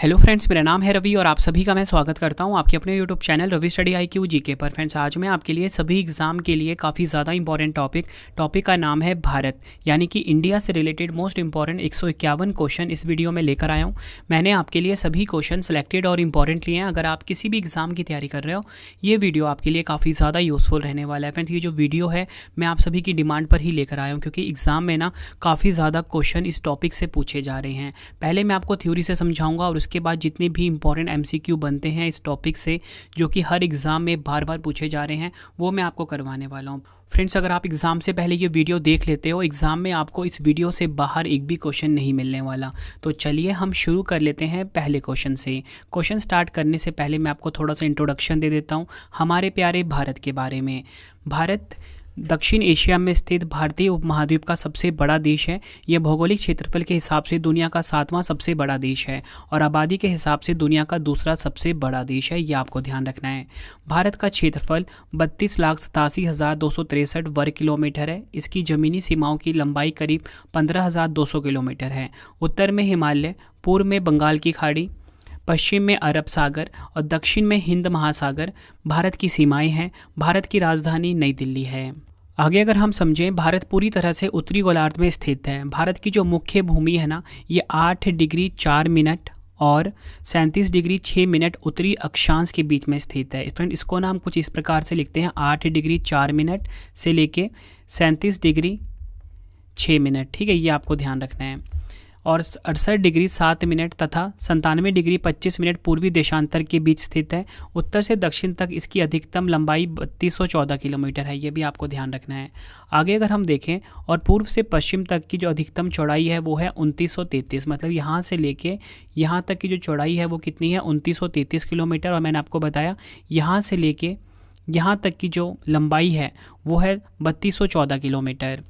Hello friends, मेरा नाम है रवि और आप सभी का मैं स्वागत करता हूं आपके अपने YouTube channel Ravi study IQ GK पर। फ्रेंड्स, आज मैं आपके लिए सभी एग्जाम के लिए काफ़ी ज़्यादा इंपॉर्टेंट टॉपिक का नाम है भारत, यानी कि इंडिया से रिलेटेड मोस्ट इंपॉर्टेंट 151 क्वेश्चन इस वीडियो में लेकर आया हूं। मैंने आपके लिए सभी क्वेश्चन सेलेक्टेड और इंपॉर्टेंट लिए हैं। अगर आप किसी भी एग्जाम की तैयारी कर रहे हो, ये वीडियो आपके लिए काफ़ी ज़्यादा यूज़फुल रहने वाला है। फ्रेंड्स, ये जो वीडियो है मैं आप सभी की डिमांड पर ही लेकर आया हूँ, क्योंकि एग्जाम में ना काफ़ी ज़्यादा क्वेश्चन इस टॉपिक से पूछे जा रहे हैं। पहले मैं आपको थ्योरी से समझाऊंगा और उसके बाद जितने भी इंपॉर्टेंट MCQ बनते हैं इस टॉपिक से, जो कि हर एग्जाम में बार बार पूछे जा रहे हैं, वो मैं आपको करवाने वाला हूँ। फ्रेंड्स, अगर आप एग्जाम से पहले ये वीडियो देख लेते हो, एग्जाम में आपको इस वीडियो से बाहर एक भी क्वेश्चन नहीं मिलने वाला। तो चलिए हम शुरू कर लेते हैं पहले क्वेश्चन से। क्वेश्चन स्टार्ट करने से पहले मैं आपको थोड़ा सा इंट्रोडक्शन दे देता हूँ हमारे प्यारे भारत के बारे में। भारत दक्षिण एशिया में स्थित भारतीय उपमहाद्वीप का सबसे बड़ा देश है। यह भौगोलिक क्षेत्रफल के हिसाब से दुनिया का 7वां सबसे बड़ा देश है और आबादी के हिसाब से दुनिया का दूसरा सबसे बड़ा देश है। यह आपको ध्यान रखना है। भारत का क्षेत्रफल 32,87,263 वर्ग किलोमीटर है। इसकी ज़मीनी सीमाओं की लंबाई करीब 15,200 किलोमीटर है। उत्तर में हिमालय, पूर्व में बंगाल की खाड़ी, पश्चिम में अरब सागर और दक्षिण में हिंद महासागर भारत की सीमाएं हैं। भारत की राजधानी नई दिल्ली है। आगे अगर हम समझें, भारत पूरी तरह से उत्तरी गोलार्ध में स्थित है। भारत की जो मुख्य भूमि है ना, ये 8 डिग्री 4 मिनट और 37 डिग्री 6 मिनट उत्तरी अक्षांश के बीच में स्थित है। फ्रेंड, इसको ना हम कुछ इस प्रकार से लिखते हैं, 8 डिग्री 4 मिनट से लेके 37 डिग्री 6 मिनट। ठीक है, ये आपको ध्यान रखना है। और 68 डिग्री 7 मिनट तथा 97 डिग्री 25 मिनट पूर्वी देशांतर के बीच स्थित है। उत्तर से दक्षिण तक इसकी अधिकतम लंबाई 3214 किलोमीटर है। ये भी आपको ध्यान रखना है। आगे अगर हम देखें, और पूर्व से पश्चिम तक की जो अधिकतम चौड़ाई है वो है 2933, मतलब यहाँ से लेके यहाँ तक की जो चौड़ाई है वो कितनी है, 2933 किलोमीटर। और मैंने आपको बताया यहाँ से लेके यहाँ तक की जो लंबाई है वो है 3214 किलोमीटर।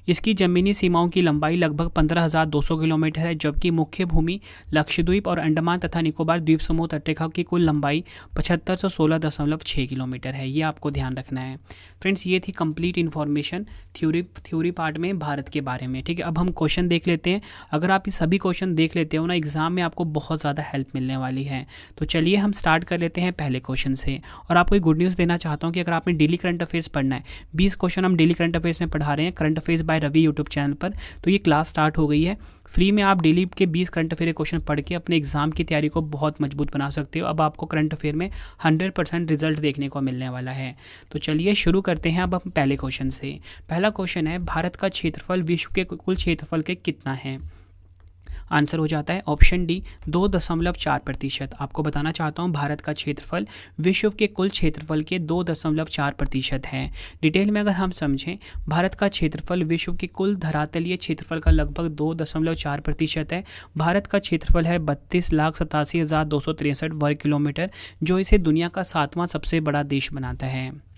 इसकी ज़मीनी सीमाओं की लंबाई लगभग 15,200 किलोमीटर है, जबकि मुख्य भूमि लक्षद्वीप और अंडमान तथा निकोबार द्वीप समूह तटरेखा की कुल लंबाई 7516.6 किलोमीटर है। ये आपको ध्यान रखना है। फ्रेंड्स, ये थी कंप्लीट इन्फॉर्मेशन थ्योरी पार्ट में भारत के बारे में। ठीक है, अब हम क्वेश्चन देख लेते हैं। अगर आप ये सभी क्वेश्चन देख लेते हो ना, एग्जाम में आपको बहुत ज़्यादा हेल्प मिलने वाली है। तो चलिए हम स्टार्ट कर लेते हैं पहले क्वेश्चन से। और आपको एक गुड न्यूज़ देना चाहता हूँ कि अगर आपने डेली करंट अफेयर्स पढ़ना है, 20 क्वेश्चन हम डेली करंट अफेयर्स में पढ़ा रहे हैं, current affairs by Ravi YouTube channel पर। तो ये क्लास स्टार्ट हो गई है। फ्री में आप डेली के 20 करंट अफेयर क्वेश्चन पढ़ के अपने एग्जाम की तैयारी को बहुत मजबूत बना सकते हो। अब आपको करंट अफेयर में 100% रिजल्ट देखने को मिलने वाला है। तो चलिए शुरू करते हैं अब हम पहले क्वेश्चन से। पहला क्वेश्चन है, भारत का क्षेत्रफल विश्व के कुल क्षेत्रफल के कितना है? आंसर हो जाता है ऑप्शन डी, 2.4%। आपको बताना चाहता हूँ, भारत का क्षेत्रफल विश्व के कुल क्षेत्रफल के 2.4% है। डिटेल में अगर हम समझें, भारत का क्षेत्रफल विश्व के कुल धरातलीय क्षेत्रफल का लगभग 2.4% है। भारत का क्षेत्रफल है 32,87,263 वर्ग किलोमीटर, जो इसे दुनिया का 7वां सबसे बड़ा देश बनाता है।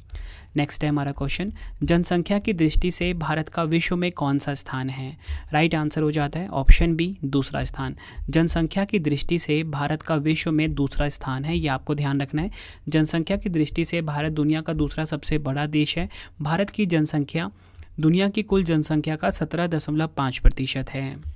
नेक्स्ट है हमारा क्वेश्चन, जनसंख्या की दृष्टि से भारत का विश्व में कौन सा स्थान है? राइट आंसर हो जाता है ऑप्शन बी, दूसरा स्थान। जनसंख्या की दृष्टि से भारत का विश्व में दूसरा स्थान है। ये आपको ध्यान रखना है। जनसंख्या की दृष्टि से भारत दुनिया का दूसरा सबसे बड़ा देश है। भारत की जनसंख्या दुनिया की कुल जनसंख्या का 17.5% है।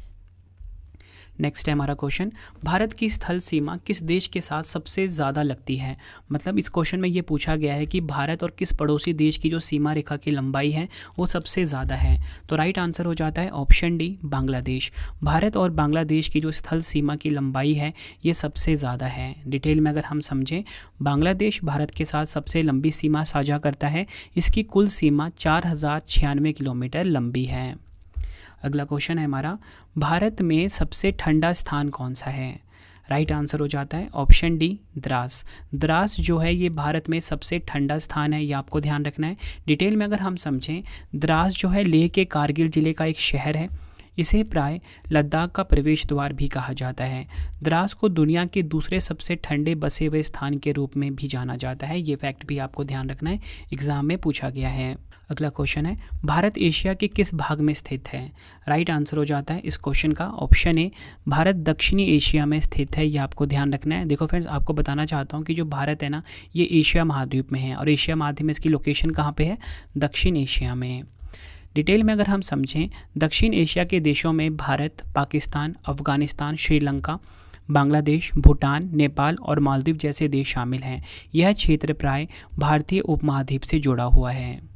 नेक्स्ट है हमारा क्वेश्चन, भारत की स्थल सीमा किस देश के साथ सबसे ज़्यादा लगती है? मतलब इस क्वेश्चन में ये पूछा गया है कि भारत और किस पड़ोसी देश की जो सीमा रेखा की लंबाई है वो सबसे ज़्यादा है। तो राइट आंसर हो जाता है ऑप्शन डी, बांग्लादेश। भारत और बांग्लादेश की जो स्थल सीमा की लंबाई है ये सबसे ज़्यादा है। डिटेल में अगर हम समझें, बांग्लादेश भारत के साथ सबसे लंबी सीमा साझा करता है। इसकी कुल सीमा 4,096 किलोमीटर लंबी है। अगला क्वेश्चन है हमारा, भारत में सबसे ठंडा स्थान कौन सा है? राइट आंसर हो जाता है ऑप्शन डी, द्रास। द्रास जो है ये भारत में सबसे ठंडा स्थान है। ये आपको ध्यान रखना है। डिटेल में अगर हम समझें, द्रास जो है लेह के कारगिल जिले का एक शहर है। इसे प्राय लद्दाख का प्रवेश द्वार भी कहा जाता है। द्रास को दुनिया के दूसरे सबसे ठंडे बसे हुए स्थान के रूप में भी जाना जाता है। ये फैक्ट भी आपको ध्यान रखना है, एग्जाम में पूछा गया है। अगला क्वेश्चन है, भारत एशिया के किस भाग में स्थित है? राइट आंसर हो जाता है इस क्वेश्चन का ऑप्शन ए, भारत दक्षिणी एशिया में स्थित है। ये आपको ध्यान रखना है। देखो फ्रेंड्स, आपको बताना चाहता हूँ कि जो भारत है ना, ये एशिया महाद्वीप में है और एशिया महाद्वीप में इसकी लोकेशन कहाँ पे है? दक्षिण एशिया में। डिटेल में अगर हम समझें, दक्षिण एशिया के देशों में भारत, पाकिस्तान, अफगानिस्तान, श्रीलंका, बांग्लादेश, भूटान, नेपाल और मालदीव जैसे देश शामिल हैं। यह क्षेत्र प्राय भारतीय उपमहाद्वीप से जुड़ा हुआ है।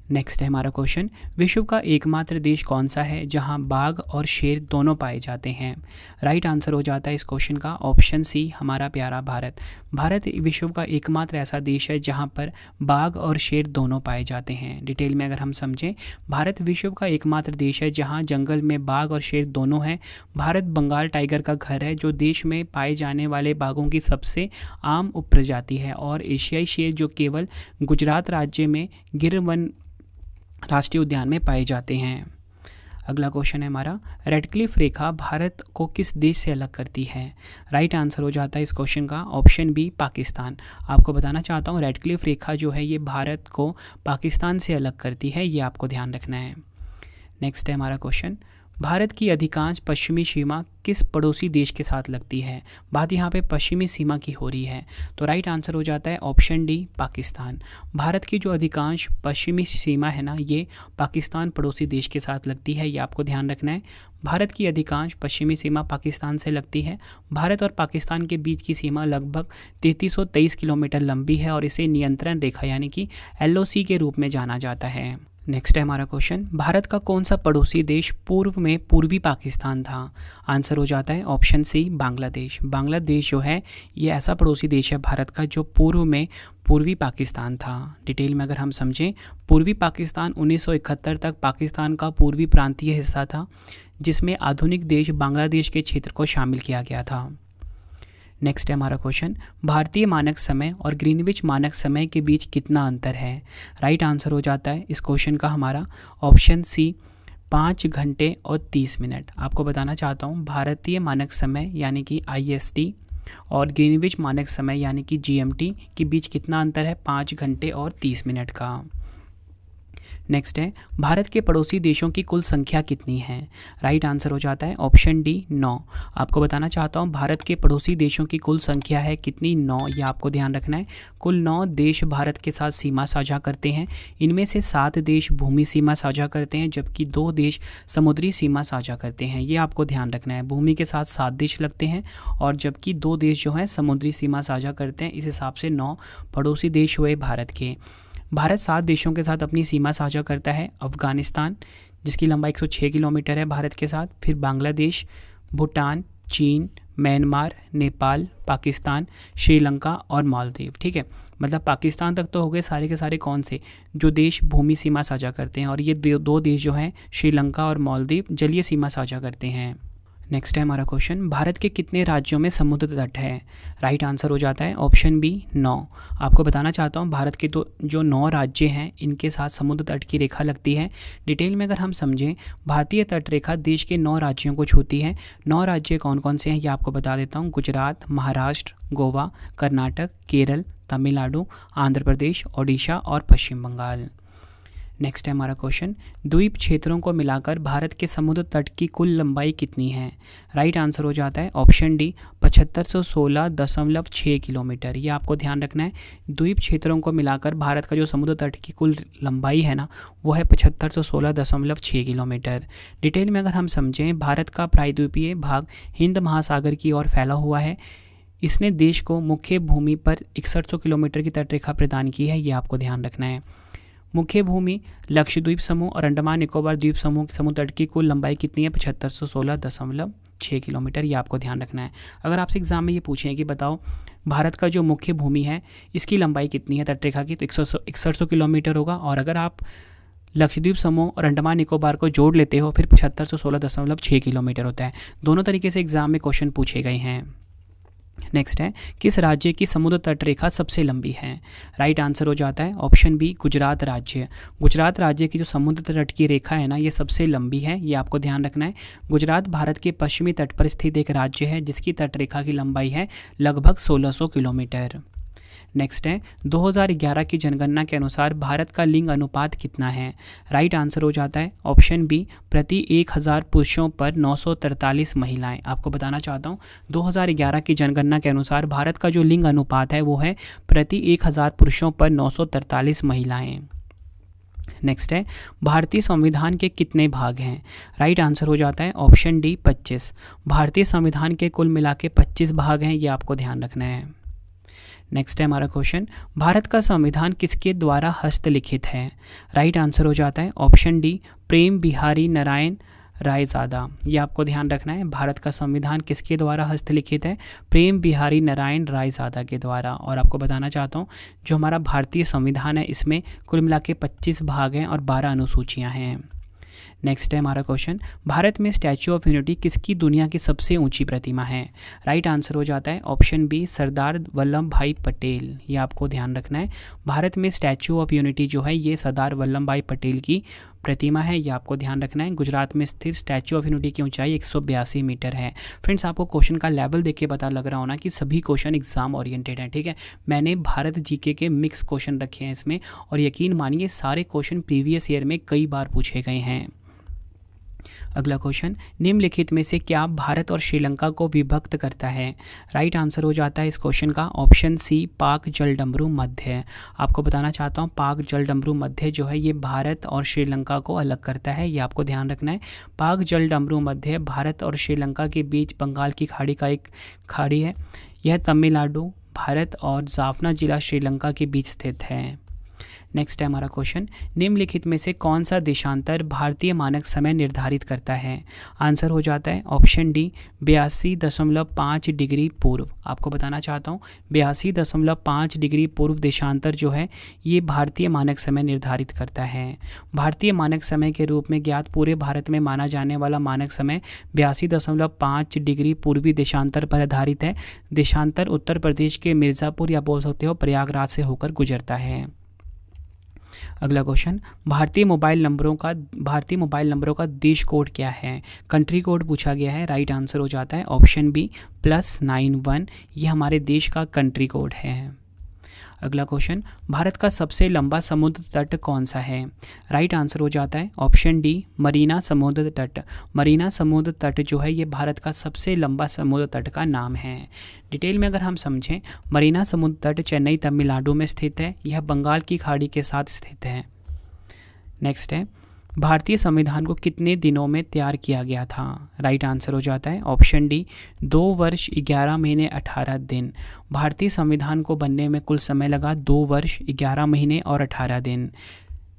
नेक्स्ट है हमारा क्वेश्चन, विश्व का एकमात्र देश कौन सा है जहां बाघ और शेर दोनों पाए जाते हैं? राइट आंसर हो जाता है इस क्वेश्चन का ऑप्शन सी, हमारा प्यारा भारत। भारत विश्व का एकमात्र ऐसा देश है जहां पर बाघ और शेर दोनों पाए जाते हैं। डिटेल में अगर हम समझें, भारत विश्व का एकमात्र देश है जहां जंगल में बाघ और शेर दोनों हैं। भारत बंगाल टाइगर का घर है जो देश में पाए जाने वाले बाघों की सबसे आम उपप्रजाति है, और एशियाई शेर जो केवल गुजरात राज्य में गिर वन राष्ट्रीय उद्यान में पाए जाते हैं। अगला क्वेश्चन है हमारा, रेडक्लिफ रेखा भारत को किस देश से अलग करती है? राइट आंसर हो जाता है इस क्वेश्चन का ऑप्शन बी, पाकिस्तान। आपको बताना चाहता हूँ रेडक्लिफ रेखा जो है ये भारत को पाकिस्तान से अलग करती है, ये आपको ध्यान रखना है। नेक्स्ट है हमारा क्वेश्चन, भारत की अधिकांश पश्चिमी सीमा किस पड़ोसी देश के साथ लगती है? बात यहाँ पे पश्चिमी सीमा की हो रही है, तो राइट आंसर हो जाता है ऑप्शन डी, पाकिस्तान। भारत की जो अधिकांश पश्चिमी सीमा है ना, ये पाकिस्तान पड़ोसी देश के साथ लगती है, ये आपको ध्यान रखना है। भारत की अधिकांश पश्चिमी सीमा पाकिस्तान से लगती है। भारत और पाकिस्तान के बीच की सीमा लगभग 3323 किलोमीटर लंबी है और इसे नियंत्रण रेखा यानी कि LOC के रूप में जाना जाता है। नेक्स्ट है हमारा क्वेश्चन, भारत का कौन सा पड़ोसी देश पूर्व में पूर्वी पाकिस्तान था? आंसर हो जाता है ऑप्शन सी, बांग्लादेश। बांग्लादेश जो है ये ऐसा पड़ोसी देश है भारत का जो पूर्व में पूर्वी पाकिस्तान था। डिटेल में अगर हम समझें, पूर्वी पाकिस्तान 1971 तक पाकिस्तान का पूर्वी प्रांतीय हिस्सा था, जिसमें आधुनिक देश बांग्लादेश के क्षेत्र को शामिल किया गया था। नेक्स्ट है हमारा क्वेश्चन, भारतीय मानक समय और ग्रीनविच मानक समय के बीच कितना अंतर है? राइट आंसर हो जाता है इस क्वेश्चन का हमारा ऑप्शन सी, 5 घंटे और 30 मिनट। आपको बताना चाहता हूँ भारतीय मानक समय यानी कि IST और ग्रीनविच मानक समय यानी कि GMT के बीच कितना अंतर है? 5 घंटे और 30 मिनट का। नेक्स्ट है, भारत के पड़ोसी देशों की कुल संख्या कितनी है? राइट आंसर हो जाता है ऑप्शन डी, 9। आपको बताना चाहता हूँ भारत के पड़ोसी देशों की कुल संख्या है कितनी? 9। ये आपको ध्यान रखना है। कुल 9 देश भारत के साथ सीमा साझा करते हैं। इनमें से 7 देश भूमि सीमा साझा करते हैं जबकि 2 देश समुद्री सीमा साझा करते हैं। ये आपको ध्यान रखना है। भूमि के साथ 7 देश लगते हैं और जबकि 2 देश जो हैं समुद्री सीमा साझा करते हैं। इस हिसाब से 9 पड़ोसी देश हुए भारत के। भारत 7 देशों के साथ अपनी सीमा साझा करता है। अफगानिस्तान जिसकी लंबाई 106 किलोमीटर है भारत के साथ, फिर बांग्लादेश, भूटान, चीन, म्यांमार, नेपाल, पाकिस्तान, श्रीलंका और मालदीव। ठीक है, मतलब पाकिस्तान तक तो हो गए सारे के सारे कौन से जो देश भूमि सीमा साझा करते हैं, और ये 2 देश जो हैं श्रीलंका और मालदीव जलीय सीमा साझा करते हैं। नेक्स्ट है हमारा क्वेश्चन, भारत के कितने राज्यों में समुद्र तट है? राइट आंसर हो जाता है ऑप्शन बी, 9। आपको बताना चाहता हूँ भारत के जो 9 राज्य हैं इनके साथ समुद्र तट की रेखा लगती है। डिटेल में अगर हम समझें, भारतीय तट रेखा देश के 9 राज्यों को छूती है। 9 राज्य कौन कौन से हैं ये आपको बता देता हूँ। गुजरात, महाराष्ट्र, गोवा, कर्नाटक, केरल, तमिलनाडु, आंध्र प्रदेश, ओडिशा और पश्चिम बंगाल। नेक्स्ट है हमारा क्वेश्चन, द्वीप क्षेत्रों को मिलाकर भारत के समुद्र तट की कुल लंबाई कितनी है? राइट आंसर हो जाता है ऑप्शन डी, 7516.6 किलोमीटर। ये आपको ध्यान रखना है। द्वीप क्षेत्रों को मिलाकर भारत का जो समुद्र तट की कुल लंबाई है ना, वो है 7516.6 किलोमीटर। डिटेल में अगर हम समझें, भारत का प्रायद्वीपीय भाग हिंद महासागर की ओर फैला हुआ है। इसने देश को मुख्य भूमि पर 6100 किलोमीटर की तटरेखा प्रदान की है, ये आपको ध्यान रखना है। मुख्य भूमि, लक्षद्वीप समूह और अंडमान निकोबार द्वीप समूह के समुद्र तट की कुल लंबाई कितनी है? 7516.6 किलोमीटर। ये आपको ध्यान रखना है। अगर आपसे एग्जाम में ये पूछें कि बताओ भारत का जो मुख्य भूमि है इसकी लंबाई कितनी है तटरेखा की, तो 6100 किलोमीटर होगा। और अगर आप लक्षद्वीप समूह और अंडमान निकोबार को जोड़ लेते हो फिर 7516.6 किलोमीटर होता है। दोनों तरीके से एग्जाम में क्वेश्चन पूछे गए हैं। नेक्स्ट है, किस राज्य की समुद्र तट रेखा सबसे लंबी है? राइट आंसर हो जाता है ऑप्शन बी, गुजरात राज्य। गुजरात राज्य की जो समुद्र तट की रेखा है ना, ये सबसे लंबी है, ये आपको ध्यान रखना है। गुजरात भारत के पश्चिमी तट पर स्थित एक राज्य है जिसकी तट रेखा की लंबाई है लगभग 1600 किलोमीटर। नेक्स्ट है, 2011 की जनगणना के अनुसार भारत का लिंग अनुपात कितना है? राइट आंसर हो जाता है ऑप्शन बी, प्रति 1000 पुरुषों पर 943 महिलाएं। आपको बताना चाहता हूँ 2011 की जनगणना के अनुसार भारत का जो लिंग अनुपात है वो है प्रति 1000 पुरुषों पर 943 महिलाएं। नेक्स्ट है, भारतीय संविधान के कितने भाग हैं? राइट आंसर हो जाता है ऑप्शन डी 25। भारतीय संविधान के कुल मिला के 25 भाग हैं, ये आपको ध्यान रखना है। नेक्स्ट है हमारा क्वेश्चन, भारत का संविधान किसके द्वारा हस्तलिखित है? राइट आंसर हो जाता है ऑप्शन डी प्रेम बिहारी नारायण रायज़ादा। ये आपको ध्यान रखना है, भारत का संविधान किसके द्वारा हस्तलिखित है? प्रेम बिहारी नारायण रायज़ादा के द्वारा। और आपको बताना चाहता हूँ, जो हमारा भारतीय संविधान है इसमें कुल मिला के 25 भाग हैं और 12 अनुसूचियाँ हैं। नेक्स्ट है हमारा क्वेश्चन, भारत में स्टैचू ऑफ यूनिटी किसकी दुनिया की सबसे ऊंची प्रतिमा है? राइट आंसर हो जाता है ऑप्शन बी सरदार वल्लभ भाई पटेल। ये आपको ध्यान रखना है, भारत में स्टैचू ऑफ यूनिटी जो है ये सरदार वल्लभ भाई पटेल की प्रतिमा है, ये आपको ध्यान रखना है। गुजरात में स्थित स्टैचू ऑफ यूनिटी की ऊंचाई 182 मीटर है। फ्रेंड्स, आपको क्वेश्चन का लेवल देख के पता लग रहा होना कि सभी क्वेश्चन एग्जाम ओरिएंटेड हैं, ठीक है। मैंने भारत जीके के मिक्स क्वेश्चन रखे हैं इसमें, और यकीन मानिए सारे क्वेश्चन प्रीवियस ईयर में कई बार पूछे गए हैं। अगला क्वेश्चन, निम्नलिखित में से क्या भारत और श्रीलंका को विभक्त करता है? राइट आंसर हो जाता है इस क्वेश्चन का ऑप्शन सी पाक जलडमरू मध्य। आपको बताना चाहता हूँ, पाक जलडमरू मध्य जो है ये भारत और श्रीलंका को अलग करता है, ये आपको ध्यान रखना है। पाक जलडमरू मध्य भारत और श्रीलंका के बीच बंगाल की खाड़ी का एक खाड़ी है। यह तमिलनाडु भारत और जाफना जिला श्रीलंका के बीच स्थित है। नेक्स्ट है हमारा क्वेश्चन, निम्नलिखित में से कौन सा देशांतर भारतीय मानक समय निर्धारित करता है? आंसर हो जाता है ऑप्शन डी 82.5 डिग्री पूर्व। आपको बताना चाहता हूँ 82.5 डिग्री पूर्व देशांतर जो है ये भारतीय मानक समय निर्धारित करता है। भारतीय मानक समय के रूप में ज्ञात पूरे भारत में माना जाने वाला मानक समय 82.5 डिग्री पूर्वी देशांतर पर आधारित है। देशांतर उत्तर प्रदेश के मिर्ज़ापुर या बोल सकते हो प्रयागराज से होकर गुजरता है। अगला क्वेश्चन, भारतीय मोबाइल नंबरों का देश कोड क्या है? कंट्री कोड पूछा गया है। राइट आंसर हो जाता है ऑप्शन बी +91। ये हमारे देश का कंट्री कोड है। अगला क्वेश्चन, भारत का सबसे लंबा समुद्र तट कौन सा है? राइट आंसर हो जाता है ऑप्शन डी मरीना समुद्र तट। मरीना समुद्र तट जो है ये भारत का सबसे लंबा समुद्र तट का नाम है। डिटेल में अगर हम समझें, मरीना समुद्र तट चेन्नई तमिलनाडु में स्थित है। यह बंगाल की खाड़ी के साथ स्थित है। नेक्स्ट है, भारतीय संविधान को कितने दिनों में तैयार किया गया था? राइट आंसर हो जाता है ऑप्शन डी 2 वर्ष 11 महीने 18 दिन। भारतीय संविधान को बनने में कुल समय लगा 2 वर्ष 11 महीने और 18 दिन।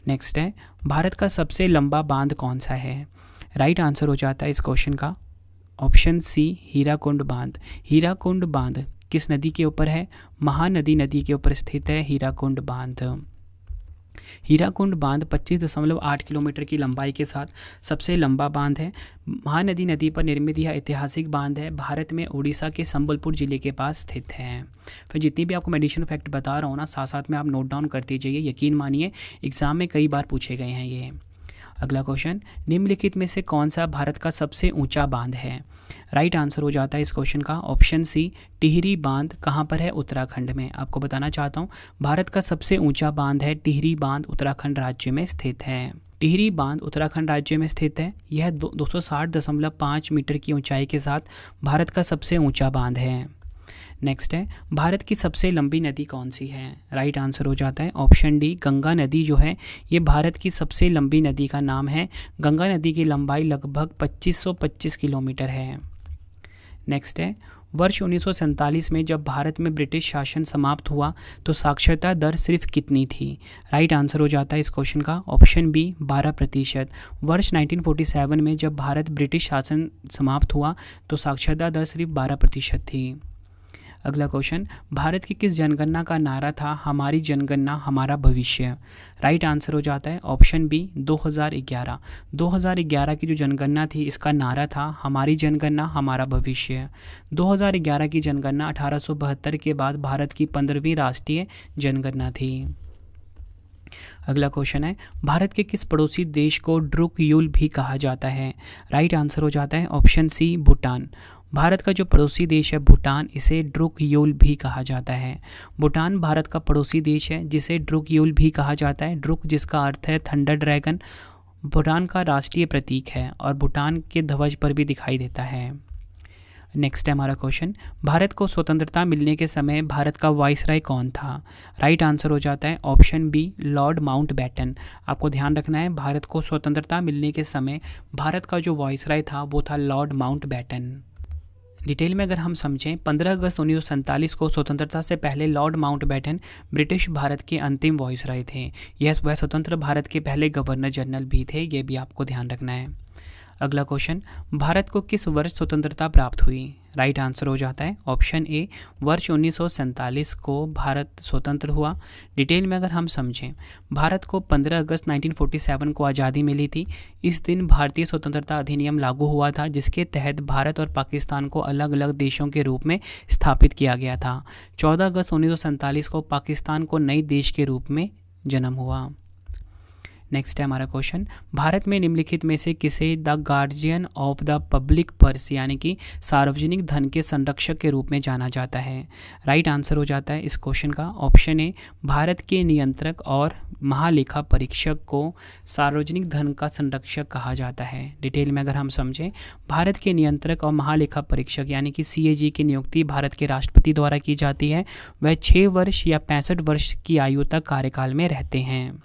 नेक्स्ट है, भारत का सबसे लंबा बांध कौन सा है? राइट आंसर हो जाता है इस क्वेश्चन का ऑप्शन सी हीराकुंड बांध। हीराकुंड बांध किस नदी के ऊपर है? महानदी नदी के ऊपर स्थित है हीराकुंड बांध। हीराकुंड बांध 25.8 किलोमीटर की लंबाई के साथ सबसे लंबा बांध है। महानदी नदी पर निर्मित यह ऐतिहासिक बांध है। भारत में उड़ीसा के संबलपुर जिले के पास स्थित है। फिर जितनी भी आपको मेडिसिन फैक्ट बता रहा हूँ ना, साथ साथ में आप नोट डाउन करते जाइए, यकीन मानिए एग्जाम में कई बार पूछे गए हैं ये। अगला क्वेश्चन, निम्नलिखित में से कौन सा भारत का सबसे ऊंचा बांध है? राइट आंसर हो जाता है इस क्वेश्चन का ऑप्शन सी टिहरी बांध। कहाँ पर है? उत्तराखंड में। आपको बताना चाहता हूँ, भारत का सबसे ऊंचा बांध है टिहरी बांध, उत्तराखंड राज्य में स्थित है। टिहरी बांध उत्तराखंड राज्य में स्थित है। यह 260.5 मीटर की ऊंचाई के साथ भारत का सबसे ऊंचा बांध है। नेक्स्ट है, भारत की सबसे लंबी नदी कौन सी है? राइट आंसर हो जाता है ऑप्शन डी गंगा नदी जो है ये भारत की सबसे लंबी नदी का नाम है। गंगा नदी की लंबाई लगभग 2525 किलोमीटर है। नेक्स्ट है, वर्ष 1947 में जब भारत में ब्रिटिश शासन समाप्त हुआ तो साक्षरता दर सिर्फ कितनी थी? राइट आंसर हो जाता है इस क्वेश्चन का ऑप्शन बी 12%। वर्ष 1947 में जब भारत ब्रिटिश शासन समाप्त हुआ तो साक्षरता दर सिर्फ 12% थी। अगला क्वेश्चन, भारत की किस जनगणना का नारा था हमारी जनगणना हमारा भविष्य? राइट आंसर हो जाता है ऑप्शन बी 2011। 2011 की जो जनगणना थी इसका नारा था हमारी जनगणना हमारा भविष्य। 2011 की जनगणना 1872 के बाद भारत की 15वीं राष्ट्रीय जनगणना थी। अगला क्वेश्चन है, भारत के किस पड़ोसी देश को ड्रुकग्युल भी कहा जाता है? राइट आंसर हो जाता है ऑप्शन सी भूटान। भारत का जो पड़ोसी देश है भूटान, इसे ड्रुकग्युल भी कहा जाता है। भूटान भारत का पड़ोसी देश है जिसे ड्रुकग्युल भी कहा जाता है। ड्रुक जिसका अर्थ है थंडर ड्रैगन, भूटान का राष्ट्रीय प्रतीक है और भूटान के ध्वज पर भी दिखाई देता है। नेक्स्ट है हमारा क्वेश्चन, भारत को स्वतंत्रता मिलने के समय भारत का वाइसराय कौन था? राइट आंसर हो जाता है ऑप्शन बी, लॉर्ड माउंटबेटन। आपको ध्यान रखना है, भारत को स्वतंत्रता मिलने के समय भारत का जो वाइसराय था वो था लॉर्ड माउंटबेटन। डिटेल में अगर हम समझें, 15 अगस्त 1947 को स्वतंत्रता से पहले लॉर्ड माउंटबेटन ब्रिटिश भारत के अंतिम वाइसराय थे। यह वह स्वतंत्र भारत के पहले गवर्नर जनरल भी थे, ये भी आपको ध्यान रखना है। अगला क्वेश्चन, भारत को किस वर्ष स्वतंत्रता प्राप्त हुई? राइट आंसर हो जाता है ऑप्शन ए, वर्ष 1947 को भारत स्वतंत्र हुआ। डिटेल में अगर हम समझें, भारत को 15 अगस्त 1947 को आज़ादी मिली थी। इस दिन भारतीय स्वतंत्रता अधिनियम लागू हुआ था, जिसके तहत भारत और पाकिस्तान को अलग अलग देशों के रूप में स्थापित किया गया था। 14 अगस्त 1947 को पाकिस्तान को नए देश के रूप में जन्म हुआ। नेक्स्ट है हमारा क्वेश्चन, भारत में निम्नलिखित में से किसे the guardian of the public purse यानी कि सार्वजनिक धन के संरक्षक के रूप में जाना जाता है? राइट आंसर हो जाता है इस क्वेश्चन का ऑप्शन ए, भारत के नियंत्रक और महालेखा परीक्षक को सार्वजनिक धन का संरक्षक कहा जाता है। डिटेल में अगर हम समझें, भारत के नियंत्रक और महालेखा परीक्षक यानी कि CAG की नियुक्ति भारत के राष्ट्रपति द्वारा की जाती है। वह 6 वर्ष या 65 वर्ष की आयु तक कार्यकाल में रहते हैं।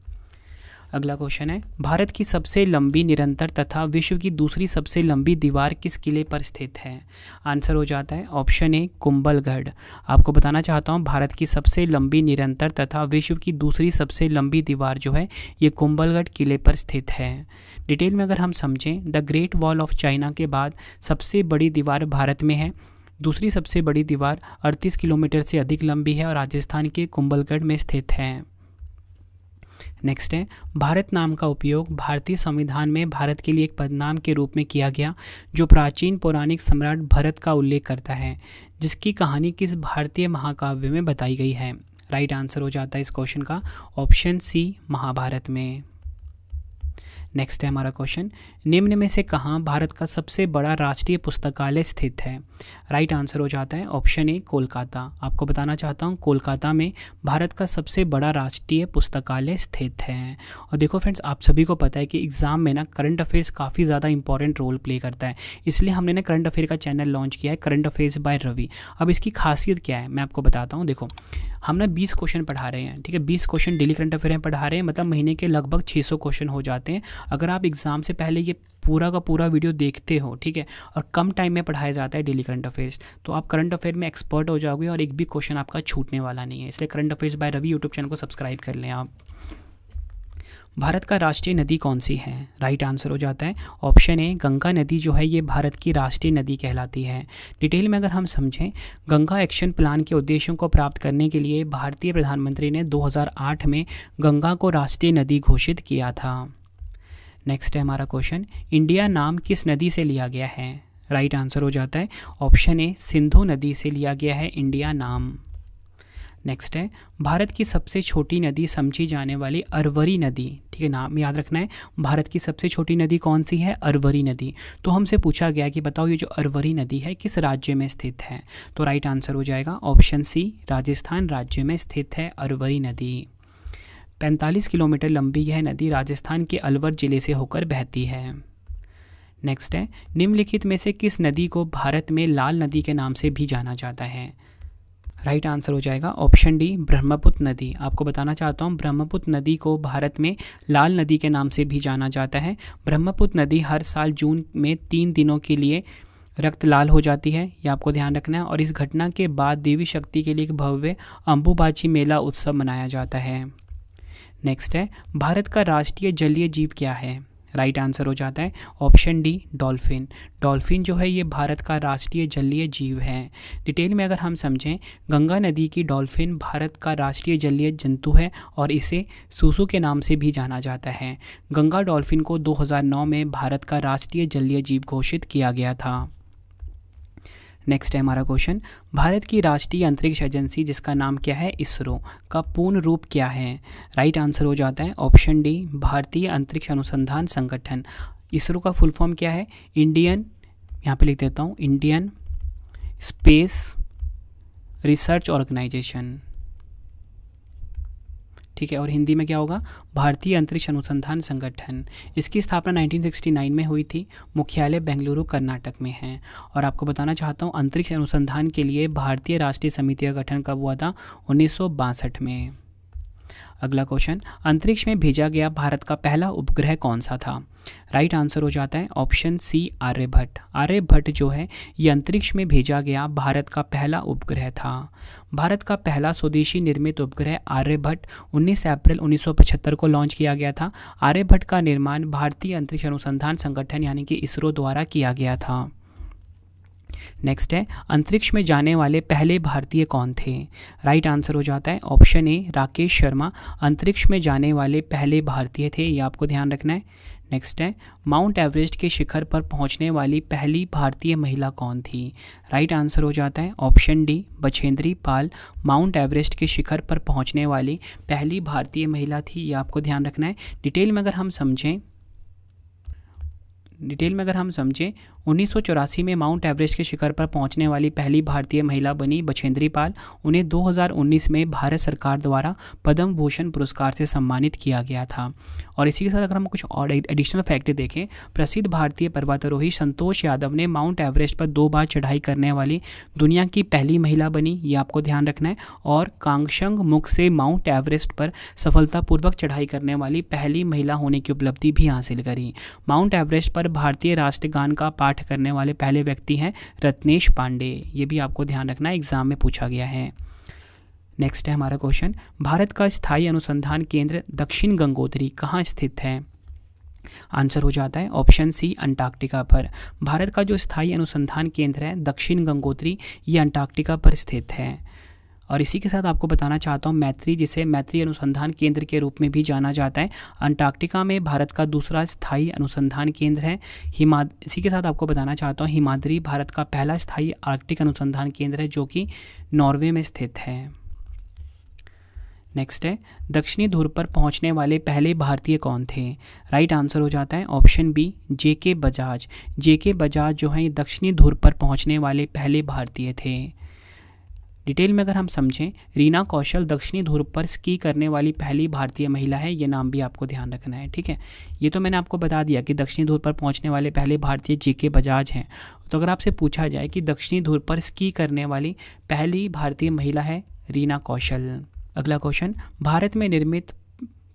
अगला क्वेश्चन है, भारत की सबसे लंबी निरंतर तथा विश्व की दूसरी सबसे लंबी दीवार किस किले पर स्थित है? आंसर हो जाता है ऑप्शन ए, कुंभलगढ़। आपको बताना चाहता हूँ, भारत की सबसे लंबी निरंतर तथा विश्व की दूसरी सबसे लंबी दीवार जो है ये कुंभलगढ़ किले पर स्थित है। डिटेल में अगर हम समझें, the great wall of China के बाद सबसे बड़ी दीवार भारत में है। दूसरी सबसे बड़ी दीवार 38 किलोमीटर से अधिक लंबी है और राजस्थान के कुंभलगढ़ में स्थित है। नेक्स्ट है, भारत नाम का उपयोग भारतीय संविधान में भारत के लिए एक पदनाम के रूप में किया गया, जो प्राचीन पौराणिक सम्राट भरत का उल्लेख करता है, जिसकी कहानी किस भारतीय महाकाव्य में बताई गई है? राइट आंसर हो जाता है इस क्वेश्चन का ऑप्शन सी, महाभारत में। नेक्स्ट है हमारा क्वेश्चन, निम्न में से कहाँ भारत का सबसे बड़ा राष्ट्रीय पुस्तकालय स्थित है? राइट आंसर हो जाता है ऑप्शन ए, कोलकाता। आपको बताना चाहता हूँ, कोलकाता में भारत का सबसे बड़ा राष्ट्रीय पुस्तकालय स्थित है। और देखो फ्रेंड्स, आप सभी को पता है कि एग्जाम में ना करंट अफेयर्स काफ़ी ज़्यादा इंपॉर्टेंट रोल प्ले करता है, इसलिए हमने ना करंट अफेयर का चैनल लॉन्च किया है, करंट अफेयर्स बाय रवि। अब इसकी खासियत क्या है मैं आपको बताता हूँ। देखो, हम ना 20 क्वेश्चन पढ़ा रहे हैं, ठीक है, 20 क्वेश्चन डेली करंट अफेयर में पढ़ा रहे हैं, मतलब महीने के लगभग 600 क्वेश्चन हो जाते हैं। अगर आप एग्जाम से पहले ये पूरा का पूरा वीडियो देखते हो, ठीक है, और कम टाइम में पढ़ाया जाता है डेली करंट अफेयर्स, तो आप करंट अफेयर में एक्सपर्ट हो जाओगे और एक भी क्वेश्चन आपका छूटने वाला नहीं है। इसलिए current affairs by Ravi YouTube channel को सब्सक्राइब कर लें आप। भारत का राष्ट्रीय नदी कौन सी है? राइट आंसर हो जाता है ऑप्शन ए, गंगा नदी जो है ये भारत की राष्ट्रीय नदी कहलाती है। डिटेल में अगर हम समझें, गंगा एक्शन प्लान के उद्देश्यों को प्राप्त करने के लिए भारतीय प्रधानमंत्री ने 2008 में गंगा को राष्ट्रीय नदी घोषित किया था। नेक्स्ट है हमारा क्वेश्चन, इंडिया नाम किस नदी से लिया गया है? राइट आंसर हो जाता है ऑप्शन ए, सिंधु नदी से लिया गया है इंडिया नाम। नेक्स्ट है, भारत की सबसे छोटी नदी समझी जाने वाली अरवरी नदी, ठीक है, नाम याद रखना है, भारत की सबसे छोटी नदी कौन सी है? अरवरी नदी। तो हमसे पूछा गया कि बताओ ये जो अरवरी नदी है किस राज्य में स्थित है? तो राइट आंसर हो जाएगा ऑप्शन सी, राजस्थान राज्य में स्थित है अरवरी नदी। 45 किलोमीटर लंबी यह नदी राजस्थान के अलवर जिले से होकर बहती है। नेक्स्ट है, निम्नलिखित में से किस नदी को भारत में लाल नदी के नाम से भी जाना जाता है? राइट आंसर हो जाएगा ऑप्शन डी, ब्रह्मपुत्र नदी। आपको बताना चाहता हूँ, ब्रह्मपुत्र नदी को भारत में लाल नदी के नाम से भी जाना जाता है। ब्रह्मपुत्र नदी हर साल जून में 3 दिनों के लिए रक्त लाल हो जाती है, ये आपको ध्यान रखना है। और इस घटना के बाद देवी शक्ति के लिए एक भव्य अंबुबाची मेला उत्सव मनाया जाता है। नेक्स्ट है, भारत का राष्ट्रीय जलीय जीव क्या है? राइट आंसर हो जाता है ऑप्शन डी, डॉल्फिन। डॉल्फिन जो है ये भारत का राष्ट्रीय जलीय जीव है। डिटेल में अगर हम समझें, गंगा नदी की डॉल्फिन भारत का राष्ट्रीय जलीय जंतु है और इसे सूसू के नाम से भी जाना जाता है। गंगा डॉल्फिन को 2009 में भारत का राष्ट्रीय जलीय जीव घोषित किया गया था। नेक्स्ट है हमारा क्वेश्चन, भारत की राष्ट्रीय अंतरिक्ष एजेंसी जिसका नाम क्या है? इसरो, का पूर्ण रूप क्या है? राइट आंसर हो जाता है ऑप्शन डी, भारतीय अंतरिक्ष अनुसंधान संगठन। इसरो का फुल फॉर्म क्या है? इंडियन, यहाँ पे लिख देता हूँ, इंडियन स्पेस रिसर्च ऑर्गेनाइजेशन। ठीक है, और हिंदी में क्या होगा, भारतीय अंतरिक्ष अनुसंधान संगठन। इसकी स्थापना 1969 में हुई थी, मुख्यालय बेंगलुरु कर्नाटक में है। और आपको बताना चाहता हूँ अंतरिक्ष अनुसंधान के लिए भारतीय राष्ट्रीय समिति का गठन कब हुआ था, 1962 में। अगला क्वेश्चन, अंतरिक्ष में भेजा गया भारत का पहला उपग्रह कौन सा था? राइट आंसर हो जाता है ऑप्शन सी, आर्यभट्ट। आर्यभट्ट जो है ये अंतरिक्ष में भेजा गया भारत का पहला उपग्रह था। भारत का पहला स्वदेशी निर्मित उपग्रह आर्यभट्ट 19 अप्रैल 1975 को लॉन्च किया गया था। आर्यभट्ट का निर्माण भारतीय अंतरिक्ष अनुसंधान संगठन यानी कि इसरो द्वारा किया गया था। नेक्स्ट है, अंतरिक्ष में जाने वाले पहले भारतीय कौन थे? राइट आंसर हो जाता है ऑप्शन ए, राकेश शर्मा अंतरिक्ष में जाने वाले पहले भारतीय थे, ये आपको ध्यान रखना है। नेक्स्ट है, माउंट एवरेस्ट के शिखर पर पहुंचने वाली पहली भारतीय महिला कौन थी? राइट आंसर हो जाता है option D, Bachendri Pal mount Everest के शिखर पर पहुंचने वाली पहली भारतीय महिला थी, ये आपको ध्यान रखना है। डिटेल में अगर हम समझें 1984 में माउंट एवरेस्ट के शिखर पर पहुंचने वाली पहली भारतीय महिला बनी बछेंद्री पाल। उन्हें 2019 में भारत सरकार द्वारा पद्म भूषण पुरस्कार से सम्मानित किया गया था। और इसी के साथ अगर हम कुछ और एडिशनल फैक्ट देखें, प्रसिद्ध भारतीय पर्वतारोही संतोष यादव ने माउंट एवरेस्ट पर 2 बार चढ़ाई करने वाली दुनिया की पहली महिला बनी, ये आपको ध्यान रखना है। और कांगशंग मुख से माउंट एवरेस्ट पर सफलतापूर्वक चढ़ाई करने वाली पहली महिला होने की उपलब्धि भी हासिल करी। माउंट एवरेस्ट पर भारतीय राष्ट्रगान का पाठ करने वाले पहले व्यक्ति हैं रत्नेश पांडे, ये भी आपको ध्यान रखना है, एग्जाम में पूछा गया है। नेक्स्ट है हमारा क्वेश्चन, भारत का स्थायी अनुसंधान केंद्र दक्षिण गंगोत्री कहाँ स्थित है? आंसर हो जाता है ऑप्शन सी, अंटार्कटिका पर। भारत का जो स्थायी अनुसंधान केंद्र है दक्षिण गंगोत्री, ये अंटार्कटिका पर स्थित है। और इसी के साथ आपको बताना चाहता हूँ मैत्री, जिसे मैत्री अनुसंधान केंद्र के रूप में भी जाना जाता है, अंटार्कटिका में भारत का दूसरा स्थायी अनुसंधान केंद्र है। इसी के साथ आपको बताना चाहता हूँ हिमाद्री भारत का पहला स्थायी आर्कटिक अनुसंधान केंद्र है जो कि नॉर्वे में स्थित है। नेक्स्ट है, दक्षिणी ध्रुव पर पहुंचने वाले पहले भारतीय कौन थे? राइट आंसर हो जाता है ऑप्शन बी, जेके बजाज। जेके बजाज जो है ये दक्षिणी ध्रुव पर पहुंचने वाले पहले भारतीय थे। डिटेल में अगर हम समझें, रीना कौशल दक्षिणी ध्रुव पर स्की करने वाली पहली भारतीय महिला है, ये नाम भी आपको ध्यान रखना है, ठीक है। ये तो मैंने आपको बता दिया कि दक्षिणी ध्रुव पर पहुंचने वाले पहले भारतीय जेके बजाज हैं। तो अगर आपसे पूछा जाए कि दक्षिणी ध्रुव पर स्की करने वाली पहली भारतीय महिला है रीना कौशल। अगला क्वेश्चन, भारत में निर्मित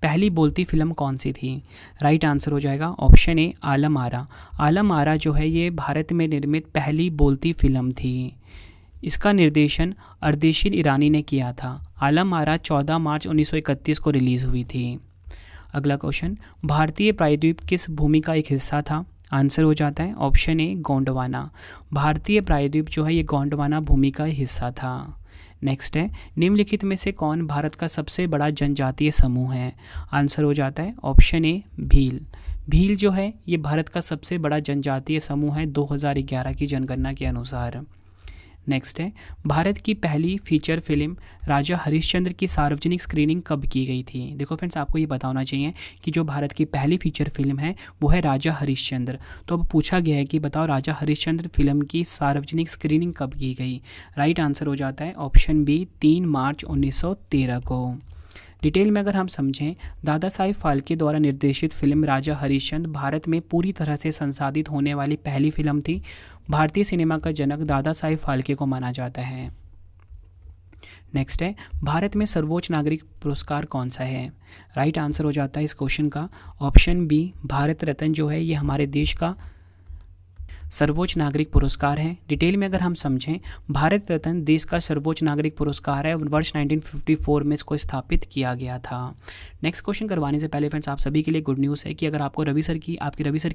पहली बोलती फिल्म कौन सी थी? राइट आंसर हो जाएगा ऑप्शन ए, आलम आरा। आलम आरा जो है ये भारत में निर्मित पहली बोलती फिल्म थी। इसका निर्देशन अर्देशिर ईरानी ने किया था। आलम आरा 14 मार्च 1931 को रिलीज़ हुई थी। अगला क्वेश्चन, भारतीय प्रायद्वीप किस भूमि का एक हिस्सा था? आंसर हो जाता है ऑप्शन ए, गोंडवाना। भारतीय प्रायद्वीप जो है ये गोंडवाना भूमि का हिस्सा था। नेक्स्ट है, निम्नलिखित में से कौन भारत का सबसे बड़ा जनजातीय समूह है? आंसर हो जाता है ऑप्शन ए, भील। भील जो है ये भारत का सबसे बड़ा जनजातीय समूह है 2011 की जनगणना के अनुसार। नेक्स्ट है, भारत की पहली फीचर फिल्म राजा हरिश्चंद्र की सार्वजनिक स्क्रीनिंग कब की गई थी? देखो फ्रेंड्स, आपको ये बताना चाहिए कि जो भारत की पहली फीचर फिल्म है वो है राजा हरिश्चंद्र। तो अब पूछा गया है कि बताओ राजा हरिश्चंद्र फिल्म की सार्वजनिक स्क्रीनिंग कब की गई? राइट आंसर हो जाता है ऑप्शन बी, 3 मार्च 1913 को। डिटेल में अगर हम समझें, दादा साहिब फाल्के द्वारा निर्देशित फिल्म राजा हरिश्चंद्र भारत में पूरी तरह से संसाधित होने वाली पहली फिल्म थी। भारतीय सिनेमा का जनक दादा साहिब फाल्के को माना जाता है। नेक्स्ट है, भारत में सर्वोच्च नागरिक पुरस्कार कौन सा है? राइट आंसर हो जाता है इस क्वेश्चन का ऑप्शन बी, भारत रत्न जो है ये हमारे देश का सर्वोच्च नागरिक पुरस्कार है। डिटेल में अगर हम समझें, भारत रत्न देश का सर्वोच्च नागरिक पुरस्कार है। वर्ष 1954 में इसको स्थापित किया गया था। नेक्स्ट क्वेश्चन करवाने से पहले फ्रेंड्स, आप सभी के लिए गुड न्यूज़ है कि अगर आपको रवि सर की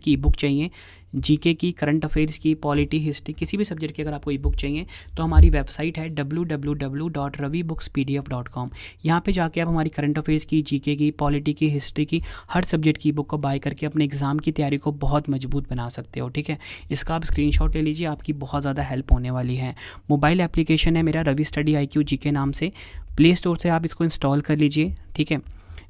ई बुक चाहिए, जीके की, करंट अफेयर्स की, पॉलिटी, हिस्ट्री, किसी भी सब्जेक्ट की अगर आपको ई बुक चाहिए तो हमारी वेबसाइट है www.ravibookspdf.com। यहाँ पे जाके आप हमारी करंट अफेयर्स की, जीके की, पॉलिटी की, हिस्ट्री की, हर सब्जेक्ट की बुक को बाय करके अपने एग्जाम की तैयारी को बहुत मजबूत बना सकते हो, ठीक है। इसका आप स्क्रीनशॉट ले लीजिए, आपकी बहुत ज़्यादा हेल्प होने वाली है। मोबाइल एप्लीकेशन है मेरा रवि स्टडी IQ जीके नाम से, प्ले स्टोर से आप इसको इंस्टॉल कर लीजिए, ठीक है।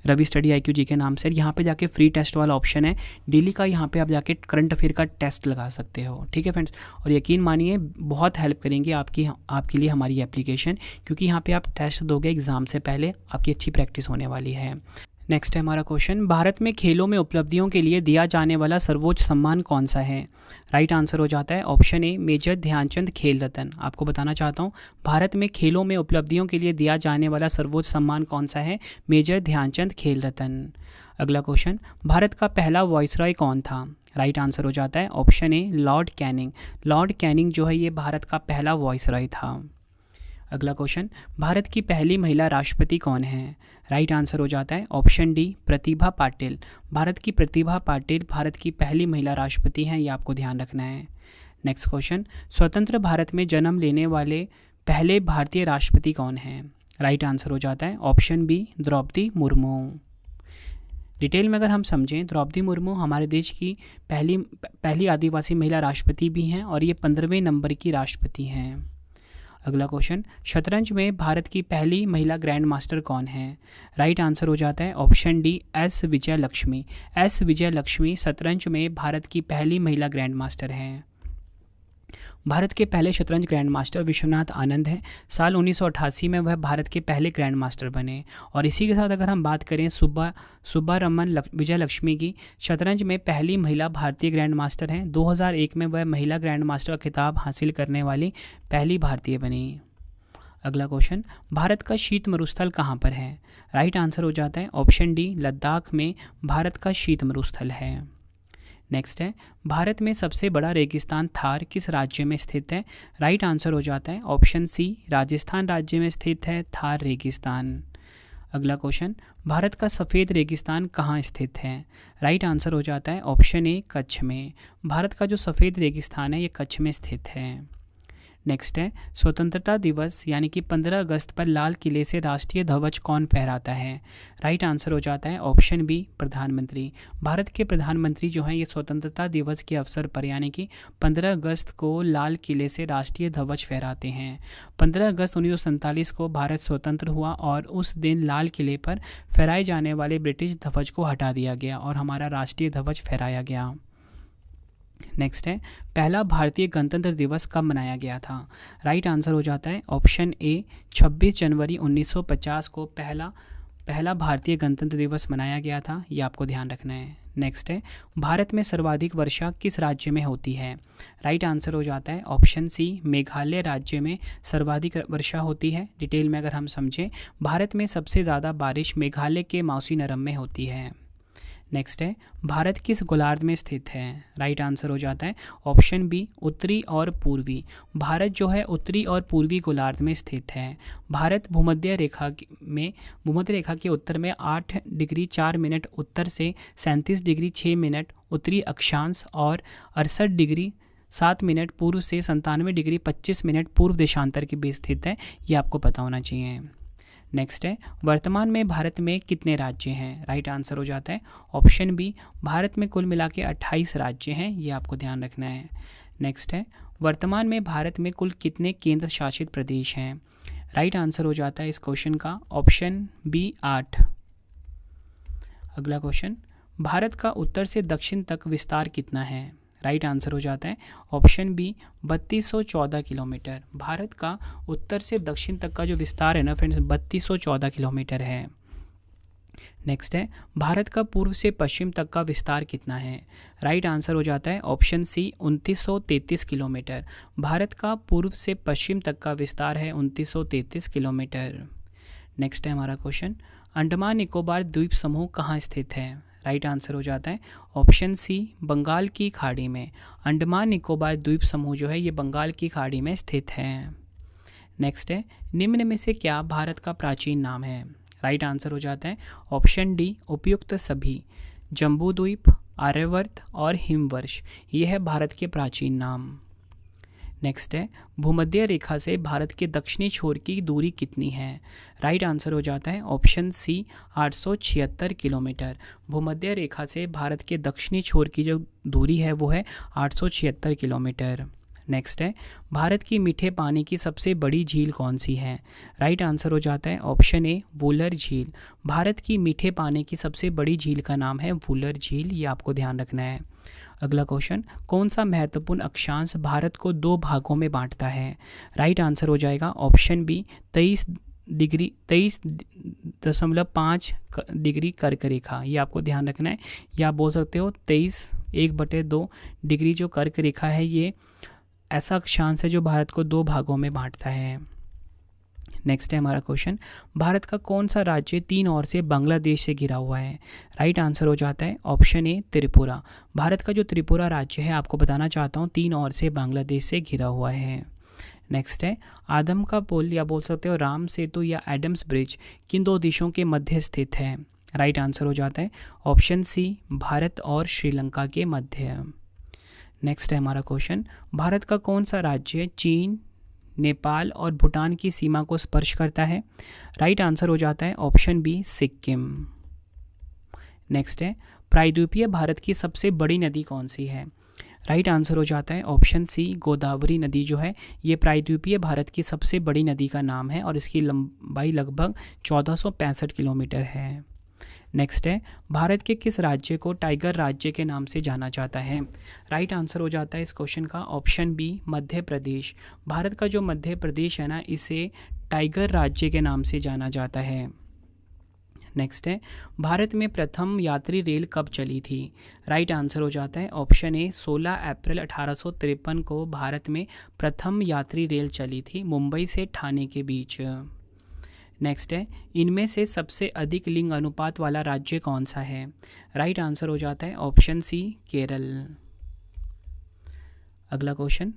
रवि स्टडी IQ जी के नाम से। यहाँ पे जाके फ्री टेस्ट वाला ऑप्शन है, डेली का यहाँ पे आप जाके करंट अफेयर का टेस्ट लगा सकते हो, ठीक है फ्रेंड्स। और यकीन मानिए बहुत हेल्प करेंगे आपके लिए हमारी एप्लीकेशन, क्योंकि यहाँ पे आप टेस्ट दोगे एग्ज़ाम से पहले, आपकी अच्छी प्रैक्टिस होने वाली है। नेक्स्ट है हमारा क्वेश्चन, भारत में खेलों में उपलब्धियों के लिए दिया जाने वाला सर्वोच्च सम्मान कौन सा है? राइट आंसर हो जाता है ऑप्शन ए मेजर ध्यानचंद खेल रत्न। आपको बताना चाहता हूँ, भारत में खेलों में उपलब्धियों के लिए दिया जाने वाला सर्वोच्च सम्मान कौन सा है? मेजर ध्यानचंद खेल रत्न। अगला क्वेश्चन, भारत का पहला वॉइसरॉय कौन था? राइट आंसर हो जाता है option A Lord Canning. Lord Canning जो है ये भारत का पहला वॉइसरॉय था। अगला क्वेश्चन, भारत की पहली महिला राष्ट्रपति कौन है? राइट आंसर हो जाता है ऑप्शन डी प्रतिभा पाटिल। भारत की प्रतिभा पाटिल भारत की पहली महिला राष्ट्रपति हैं, ये आपको ध्यान रखना है। नेक्स्ट क्वेश्चन, स्वतंत्र भारत में जन्म लेने वाले पहले भारतीय राष्ट्रपति कौन हैं? राइट आंसर हो जाता है option B Draupadi Murmu. Detail में अगर हम समझें, द्रौपदी मुर्मू हमारे देश की पहली आदिवासी महिला राष्ट्रपति भी हैं और ये 15वें नंबर की राष्ट्रपति हैं। अगला क्वेश्चन, शतरंज में भारत की पहली महिला ग्रैंड मास्टर कौन है? राइट आंसर हो जाता है ऑप्शन डी एस विजय लक्ष्मी। एस विजय लक्ष्मी शतरंज में भारत की पहली महिला ग्रैंड मास्टर हैं। भारत के पहले शतरंज ग्रैंड मास्टर विश्वनाथ आनंद हैं। साल 1988 में वह भारत के पहले ग्रैंड मास्टर बने। और इसी के साथ अगर हम बात करें सुब्बारमन विजय लक्ष्मी की, शतरंज में पहली महिला भारतीय ग्रैंड मास्टर हैं। 2001 में वह महिला ग्रैंड मास्टर का खिताब हासिल करने वाली पहली भारतीय बनी। अगला क्वेश्चन, भारत का शीत मरुस्थल कहाँ पर है? राइट आंसर हो जाता है ऑप्शन डी लद्दाख में भारत का शीत मरुस्थल है। नेक्स्ट है, भारत में सबसे बड़ा रेगिस्तान थार किस राज्य में स्थित है? राइट आंसर हो जाता है ऑप्शन सी राजस्थान राज्य में स्थित है थार रेगिस्तान। अगला क्वेश्चन, भारत का सफ़ेद रेगिस्तान कहाँ स्थित है? राइट आंसर हो जाता है ऑप्शन ए कच्छ में। भारत का जो सफ़ेद रेगिस्तान है ये कच्छ में स्थित है। नेक्स्ट है, स्वतंत्रता दिवस यानी कि 15 अगस्त पर लाल किले से राष्ट्रीय ध्वज कौन फहराता है? राइट आंसर हो जाता है ऑप्शन बी प्रधानमंत्री। भारत के प्रधानमंत्री जो हैं ये स्वतंत्रता दिवस के अवसर पर यानी कि 15 अगस्त को लाल किले से राष्ट्रीय ध्वज फहराते हैं। 15 अगस्त 1947 को भारत स्वतंत्र हुआ और उस दिन लाल किले पर फहराए जाने वाले ब्रिटिश ध्वज को हटा दिया गया और हमारा राष्ट्रीय ध्वज फहराया गया। नेक्स्ट है, पहला भारतीय गणतंत्र दिवस कब मनाया गया था? राइट आंसर हो जाता है ऑप्शन ए 26 जनवरी 1950 को पहला भारतीय गणतंत्र दिवस मनाया गया था, ये आपको ध्यान रखना है। नेक्स्ट है, भारत में सर्वाधिक वर्षा किस राज्य में होती है? राइट आंसर हो जाता है ऑप्शन सी मेघालय राज्य में सर्वाधिक वर्षा होती है। डिटेल में अगर हम समझें, भारत में सबसे ज़्यादा बारिश मेघालय के मौसीनरम में होती है। नेक्स्ट है, भारत किस गोलार्ध में स्थित है? राइट आंसर हो जाता है ऑप्शन बी उत्तरी और पूर्वी। भारत जो है उत्तरी और पूर्वी गोलार्ध में स्थित है। भारत भूमध्य रेखा के उत्तर में 8 डिग्री 4 मिनट उत्तर से 37 डिग्री 6 मिनट उत्तरी अक्षांश और 68 डिग्री 7 मिनट पूर्व से 97 डिग्री 25 मिनट पूर्व देशांतर के बीच स्थित है, ये आपको पता होना चाहिए। नेक्स्ट है, वर्तमान में भारत में कितने राज्य हैं? राइट आंसर हो जाता है ऑप्शन बी भारत में कुल मिला के 28 राज्य हैं, ये आपको ध्यान रखना है। नेक्स्ट है, वर्तमान में भारत में कुल कितने केंद्र शासित प्रदेश हैं? राइट आंसर हो जाता है इस क्वेश्चन का ऑप्शन बी 8। अगला क्वेश्चन, भारत का उत्तर से दक्षिण तक विस्तार कितना है? राइट आंसर हो जाता है ऑप्शन बी 3214 किलोमीटर। भारत का उत्तर से दक्षिण तक का जो विस्तार है ना फ्रेंड्स 3214 किलोमीटर है। नेक्स्ट है, भारत का पूर्व से पश्चिम तक का विस्तार कितना है? राइट आंसर हो जाता है ऑप्शन सी 2933 किलोमीटर। भारत का पूर्व से पश्चिम तक का विस्तार है 2933 किलोमीटर। नेक्स्ट है हमारा क्वेश्चन, अंडमान निकोबार द्वीप समूह कहाँ स्थित है? राइट आंसर हो जाता है ऑप्शन सी बंगाल की खाड़ी में। अंडमान निकोबार द्वीप समूह जो है ये बंगाल की खाड़ी में स्थित है। नेक्स्ट है, निम्न में से क्या भारत का प्राचीन नाम है? राइट आंसर हो जाता है ऑप्शन डी उपयुक्त सभी। जम्बूद्वीप, आर्यवर्त और हिमवर्ष ये है भारत के प्राचीन नाम। नेक्स्ट है, भूमध्य रेखा से भारत के दक्षिणी छोर की दूरी कितनी है? राइट आंसर हो जाता है ऑप्शन सी 876 किलोमीटर। भूमध्य रेखा से भारत के दक्षिणी छोर की जो दूरी है वो है 876 किलोमीटर। नेक्स्ट है, भारत की मीठे पानी की सबसे बड़ी झील कौन सी है? राइट आंसर हो जाता है ऑप्शन ए वुलर झील। भारत की मीठे पानी की सबसे बड़ी झील का नाम है वुलर झील, ये आपको ध्यान रखना है। अगला क्वेश्चन, कौन सा महत्वपूर्ण अक्षांश भारत को 2 भागों में बांटता है? राइट आंसर हो जाएगा ऑप्शन बी 23.5 डिग्री कर्क रेखा, ये आपको ध्यान रखना है। या आप बोल सकते हो 23.1/2 डिग्री जो कर्क रेखा है, ये ऐसा अक्षांश है जो भारत को 2 भागों में बांटता है। नेक्स्ट है हमारा क्वेश्चन, भारत का कौन सा राज्य 3 ओर से बांग्लादेश से घिरा हुआ है? राइट आंसर हो जाता है ऑप्शन ए त्रिपुरा। भारत का जो त्रिपुरा राज्य है, आपको बताना चाहता हूँ, 3 ओर से बांग्लादेश से घिरा हुआ है। नेक्स्ट है, आदम का पुल या बोल सकते हो राम सेतु या एडम्स ब्रिज किन 2 देशों के मध्य स्थित है? राइट आंसर हो जाता है ऑप्शन सी भारत और श्रीलंका के मध्य। नेक्स्ट है हमारा क्वेश्चन, भारत का कौन सा राज्य चीन, नेपाल और भूटान की सीमा को स्पर्श करता है? राइट आंसर हो जाता है ऑप्शन बी सिक्किम। नेक्स्ट है, प्रायद्वीपीय भारत की सबसे बड़ी नदी कौन सी है? राइट आंसर हो जाता है ऑप्शन सी गोदावरी नदी जो है, ये प्रायद्वीपीय भारत की सबसे बड़ी नदी का नाम है और इसकी लंबाई लगभग 1465 किलोमीटर है। नेक्स्ट है, भारत के किस राज्य को टाइगर राज्य के नाम से जाना जाता है? राइट आंसर हो जाता है इस क्वेश्चन का ऑप्शन बी मध्य प्रदेश। भारत का जो मध्य प्रदेश है ना, इसे टाइगर राज्य के नाम से जाना जाता है। नेक्स्ट है, भारत में प्रथम यात्री रेल कब चली थी? राइट आंसर हो जाता है ऑप्शन ए 16 अप्रैल 1853 को भारत में प्रथम यात्री रेल चली थी मुंबई से ठाणे के बीच। नेक्स्ट है, इनमें से सबसे अधिक लिंग अनुपात वाला राज्य कौन सा है? राइट आंसर हो जाता है ऑप्शन सी केरल। अगला क्वेश्चन,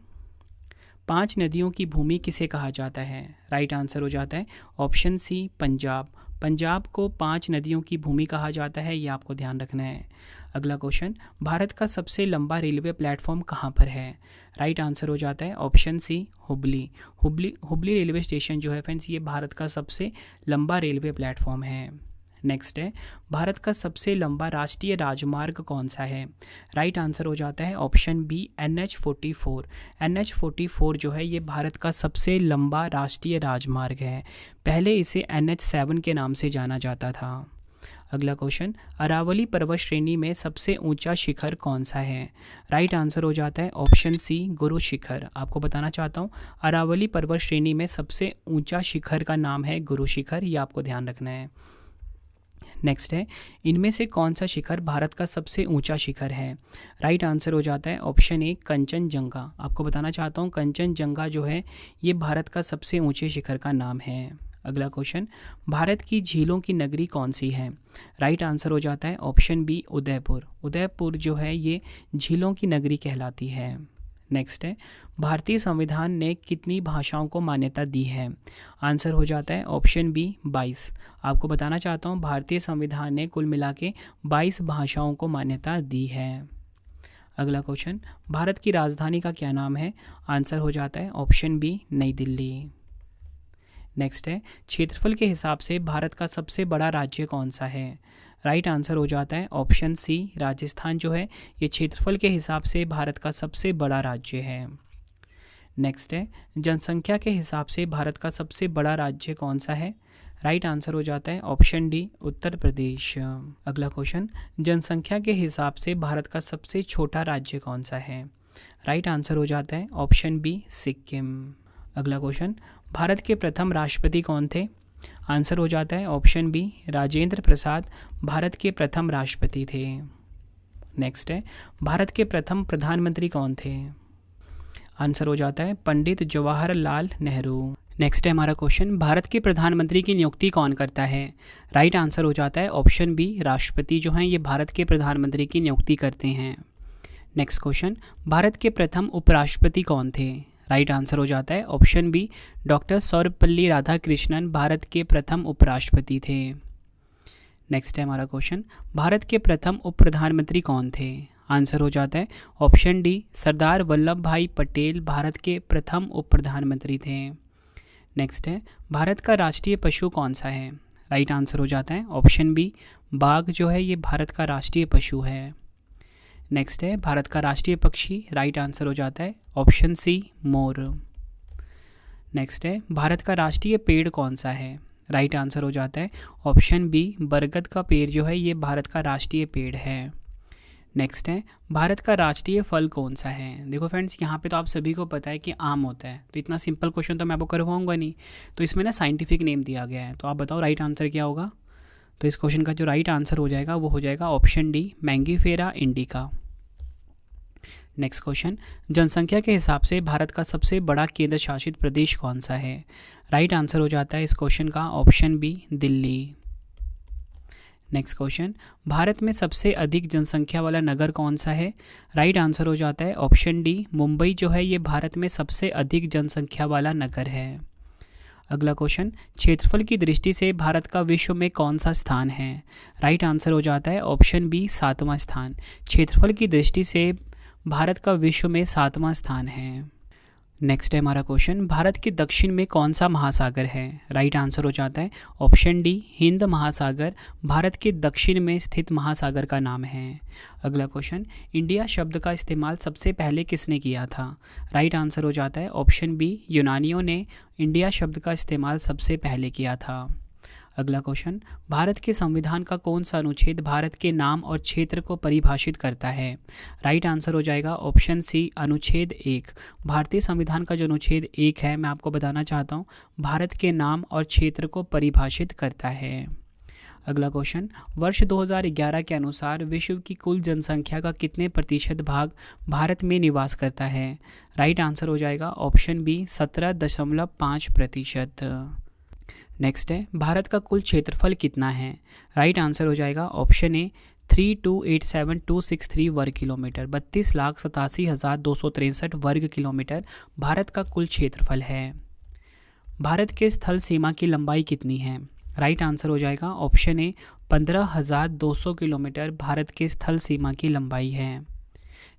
5 नदियों की भूमि किसे कहा जाता है? राइट आंसर हो जाता है ऑप्शन सी पंजाब। पंजाब को 5 नदियों की भूमि कहा जाता है, ये आपको ध्यान रखना है। अगला क्वेश्चन, भारत का सबसे लंबा रेलवे प्लेटफॉर्म कहाँ पर है? राइट आंसर हो जाता है option C Hubli. Hubli railway station जो है फ्रेंड्स, ये भारत का सबसे लंबा रेलवे प्लेटफॉर्म है। नेक्स्ट है, भारत का सबसे लंबा राष्ट्रीय राजमार्ग कौन सा है? राइट आंसर हो जाता है ऑप्शन बी NH-44। NH-44 जो है, ये भारत का सबसे लंबा राष्ट्रीय राजमार्ग है। पहले इसे NH-7 के नाम से जाना जाता था। अगला क्वेश्चन, अरावली पर्वत श्रेणी में सबसे ऊंचा शिखर कौन सा है? राइट आंसर हो जाता है ऑप्शन सी गुरु शिखर। आपको बताना चाहता हूँ, अरावली पर्वत श्रेणी में सबसे ऊंचा शिखर का नाम है गुरु शिखर, ये आपको ध्यान रखना है। नेक्स्ट है, इनमें से कौन सा शिखर भारत का सबसे ऊंचा शिखर है? राइट आंसर हो जाता है ऑप्शन ए कंचनजंगा। आपको बताना चाहता हूँ, कंचनजंगा जो है, ये भारत का सबसे ऊंचे शिखर का नाम है। अगला क्वेश्चन, भारत की झीलों की नगरी कौन सी है? राइट आंसर हो जाता है ऑप्शन बी उदयपुर। उदयपुर जो है, ये झीलों की नगरी कहलाती है। नेक्स्ट है, भारतीय संविधान ने कितनी भाषाओं को मान्यता दी है? आंसर हो जाता है ऑप्शन बी 22। आपको बताना चाहता हूँ, भारतीय संविधान ने कुल मिला के 22 भाषाओं को मान्यता दी है। अगला क्वेश्चन, भारत की राजधानी का क्या नाम है? आंसर हो जाता है ऑप्शन बी नई दिल्ली। नेक्स्ट है, क्षेत्रफल के हिसाब से भारत का सबसे बड़ा राज्य कौन सा है? राइट आंसर हो जाता है ऑप्शन सी राजस्थान जो है, ये क्षेत्रफल के हिसाब से भारत का सबसे बड़ा राज्य है। नेक्स्ट है, जनसंख्या के हिसाब से भारत का सबसे बड़ा राज्य कौन सा है? राइट आंसर हो जाता है ऑप्शन डी उत्तर प्रदेश। अगला क्वेश्चन, जनसंख्या के हिसाब से भारत का सबसे छोटा राज्य कौन सा है? राइट आंसर हो जाता है ऑप्शन बी सिक्किम। अगला क्वेश्चन, भारत के प्रथम राष्ट्रपति कौन थे? आंसर हो जाता है ऑप्शन बी राजेंद्र प्रसाद भारत के प्रथम राष्ट्रपति थे। नेक्स्ट है, भारत के प्रथम प्रधानमंत्री कौन थे? आंसर हो जाता है पंडित जवाहरलाल नेहरू। नेक्स्ट है हमारा क्वेश्चन, भारत के प्रधानमंत्री की नियुक्ति कौन करता है? राइट आंसर हो जाता है ऑप्शन बी राष्ट्रपति जो हैं, ये भारत के प्रधानमंत्री की नियुक्ति करते हैं। नेक्स्ट क्वेश्चन, भारत के प्रथम उपराष्ट्रपति कौन थे? राइट आंसर हो जाता है option B doctor Sarvepalli Radhakrishnan Bharat के प्रथम उपराष्ट्रपति थे। नेक्स्ट है हमारा क्वेश्चन, भारत के प्रथम उप प्रधानमंत्री कौन थे? आंसर हो जाता है ऑप्शन डी सरदार वल्लभ भाई पटेल भारत के प्रथम उप प्रधानमंत्री थे। नेक्स्ट है, भारत का राष्ट्रीय पशु कौन सा है? राइट आंसर हो जाता है ऑप्शन बी बाघ जो है, ये भारत का राष्ट्रीय पशु है। नेक्स्ट है भारत का राष्ट्रीय पक्षी, राइट आंसर हो जाता है ऑप्शन सी मोर। नेक्स्ट है भारत का राष्ट्रीय पेड़ कौन सा है, राइट आंसर हो जाता है ऑप्शन बी बरगद का पेड़ जो है ये भारत का राष्ट्रीय पेड़ है। नेक्स्ट है भारत का राष्ट्रीय फल कौन सा है। देखो फ्रेंड्स यहाँ पे तो आप सभी को पता है कि आम होता है, तो इतना सिंपल क्वेश्चन तो मैं आपको करवाऊंगा नहीं, तो इसमें ना साइंटिफिक नेम दिया गया है, तो आप बताओ राइट आंसर क्या होगा। तो इस क्वेश्चन का जो राइट आंसर हो जाएगा वो हो जाएगा option D Mangifera indica. Next question, जनसंख्या के हिसाब से भारत का सबसे बड़ा केंद्र शासित प्रदेश कौन सा है, राइट आंसर हो जाता है इस क्वेश्चन का option B Delhi. Next question, Bharat में सबसे अधिक जनसंख्या वाला नगर कौन सा है, राइट आंसर हो जाता है ऑप्शन डी मुंबई जो है ये भारत में सबसे अधिक जनसंख्या वाला नगर है। अगला क्वेश्चन, क्षेत्रफल की दृष्टि से भारत का विश्व में कौन सा स्थान है, राइट आंसर हो जाता है ऑप्शन बी 7वां स्थान। क्षेत्रफल की दृष्टि से भारत का विश्व में 7वां स्थान है। नेक्स्ट है हमारा क्वेश्चन, भारत के दक्षिण में कौन सा महासागर है, राइट आंसर हो जाता है ऑप्शन डी हिंद महासागर भारत के दक्षिण में स्थित महासागर का नाम है। अगला क्वेश्चन, इंडिया शब्द का इस्तेमाल सबसे पहले किसने किया था, राइट आंसर हो जाता है ऑप्शन बी यूनानियों ने इंडिया शब्द का इस्तेमाल सबसे पहले किया था। अगला क्वेश्चन, भारत के संविधान का कौन सा अनुच्छेद भारत के नाम और क्षेत्र को परिभाषित करता है, राइट आंसर हो जाएगा ऑप्शन सी अनुच्छेद 1। भारतीय संविधान का जो अनुच्छेद 1 है मैं आपको बताना चाहता हूँ भारत के नाम और क्षेत्र को परिभाषित करता है। अगला क्वेश्चन, वर्ष 2011 के अनुसार विश्व की कुल जनसंख्या का कितने प्रतिशत भाग भारत में निवास करता है, राइट आंसर हो जाएगा ऑप्शन बी 17.5%। नेक्स्ट है भारत का कुल क्षेत्रफल कितना है, राइट आंसर हो जाएगा ऑप्शन ए 3287263 वर्ग किलोमीटर। 32,87,263 वर्ग किलोमीटर भारत का कुल क्षेत्रफल है। भारत के स्थल सीमा की लंबाई कितनी है, राइट आंसर हो जाएगा ऑप्शन ए 15,200 किलोमीटर भारत के स्थल सीमा की लंबाई है।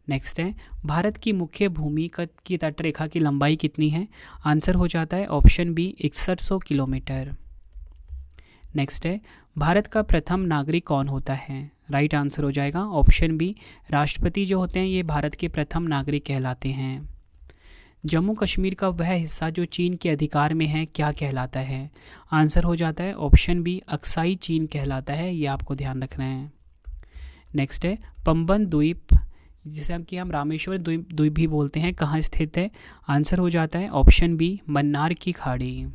नेक्स्ट है भारत की मुख्य भूमि की तटरेखा की लंबाई कितनी है, आंसर हो जाता है ऑप्शन बी 6100 किलोमीटर। नेक्स्ट है भारत का प्रथम नागरिक कौन होता है, राइट आंसर हो जाएगा ऑप्शन बी राष्ट्रपति जो होते हैं ये भारत के प्रथम नागरिक कहलाते हैं। जम्मू कश्मीर का वह हिस्सा जो चीन के अधिकार में है क्या कहलाता है, आंसर हो जाता है ऑप्शन बी अक्साई चीन कहलाता है, ये आपको ध्यान रखना है। नेक्स्ट है पंबन द्वीप जिसे हम रामेश्वर द्वीप भी बोलते हैं कहाँ स्थित है, आंसर हो जाता है ऑप्शन बी मन्नार की खाड़ी।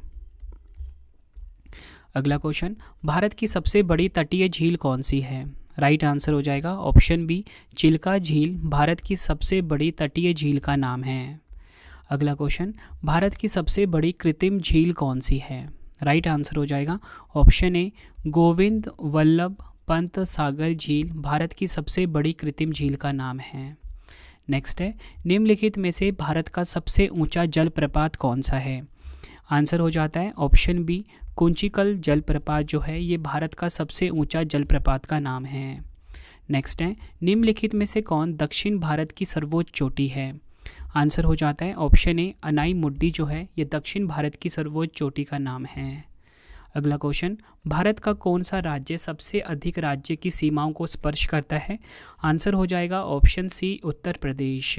अगला क्वेश्चन, भारत की सबसे बड़ी तटीय झील कौन सी है, राइट आंसर हो जाएगा ऑप्शन बी चिल्का झील भारत की सबसे बड़ी तटीय झील का नाम है। अगला क्वेश्चन, भारत की सबसे बड़ी कृत्रिम झील कौन सी है, राइट आंसर हो जाएगा ऑप्शन ए गोविंद वल्लभ पंत सागर झील भारत की सबसे बड़ी कृत्रिम झील का नाम है। नेक्स्ट है निम्नलिखित में से भारत का सबसे ऊंचा जलप्रपात कौन सा है, आंसर हो जाता है ऑप्शन बी कुंचिकल जलप्रपात जो है ये भारत का सबसे ऊंचा जलप्रपात का नाम है। नेक्स्ट है निम्नलिखित में से कौन दक्षिण भारत की सर्वोच्च चोटी है, आंसर हो जाता है ऑप्शन ए अनाई मुड्डी जो है ये दक्षिण भारत की सर्वोच्च चोटी का नाम है। अगला क्वेश्चन, भारत का कौन सा राज्य सबसे अधिक राज्य की सीमाओं को स्पर्श करता है, आंसर हो जाएगा option C Uttar Pradesh.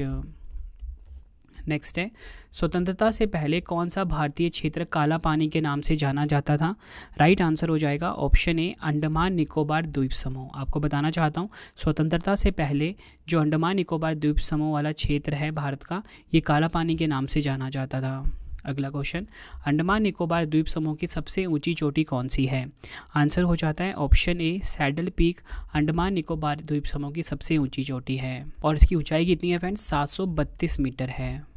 Next है स्वतंत्रता से पहले कौन सा भारतीय क्षेत्र काला पानी के नाम से जाना जाता था, राइट आंसर हो जाएगा ऑप्शन ए अंडमान निकोबार द्वीप समूह। आपको बताना चाहता हूँ स्वतंत्रता से पहले जो अंडमान निकोबार द्वीप समूह वाला क्षेत्र है भारत का ये काला पानी के नाम से जाना जाता था। अगला क्वेश्चन, अंडमान निकोबार द्वीप समूह की सबसे ऊंची चोटी कौन सी है, आंसर हो जाता है option A saddle peak Andaman Nicobar द्वीप समूह की सबसे ऊंची चोटी है और इसकी ऊंचाई कितनी है फ्रेंड्स 732 मीटर है।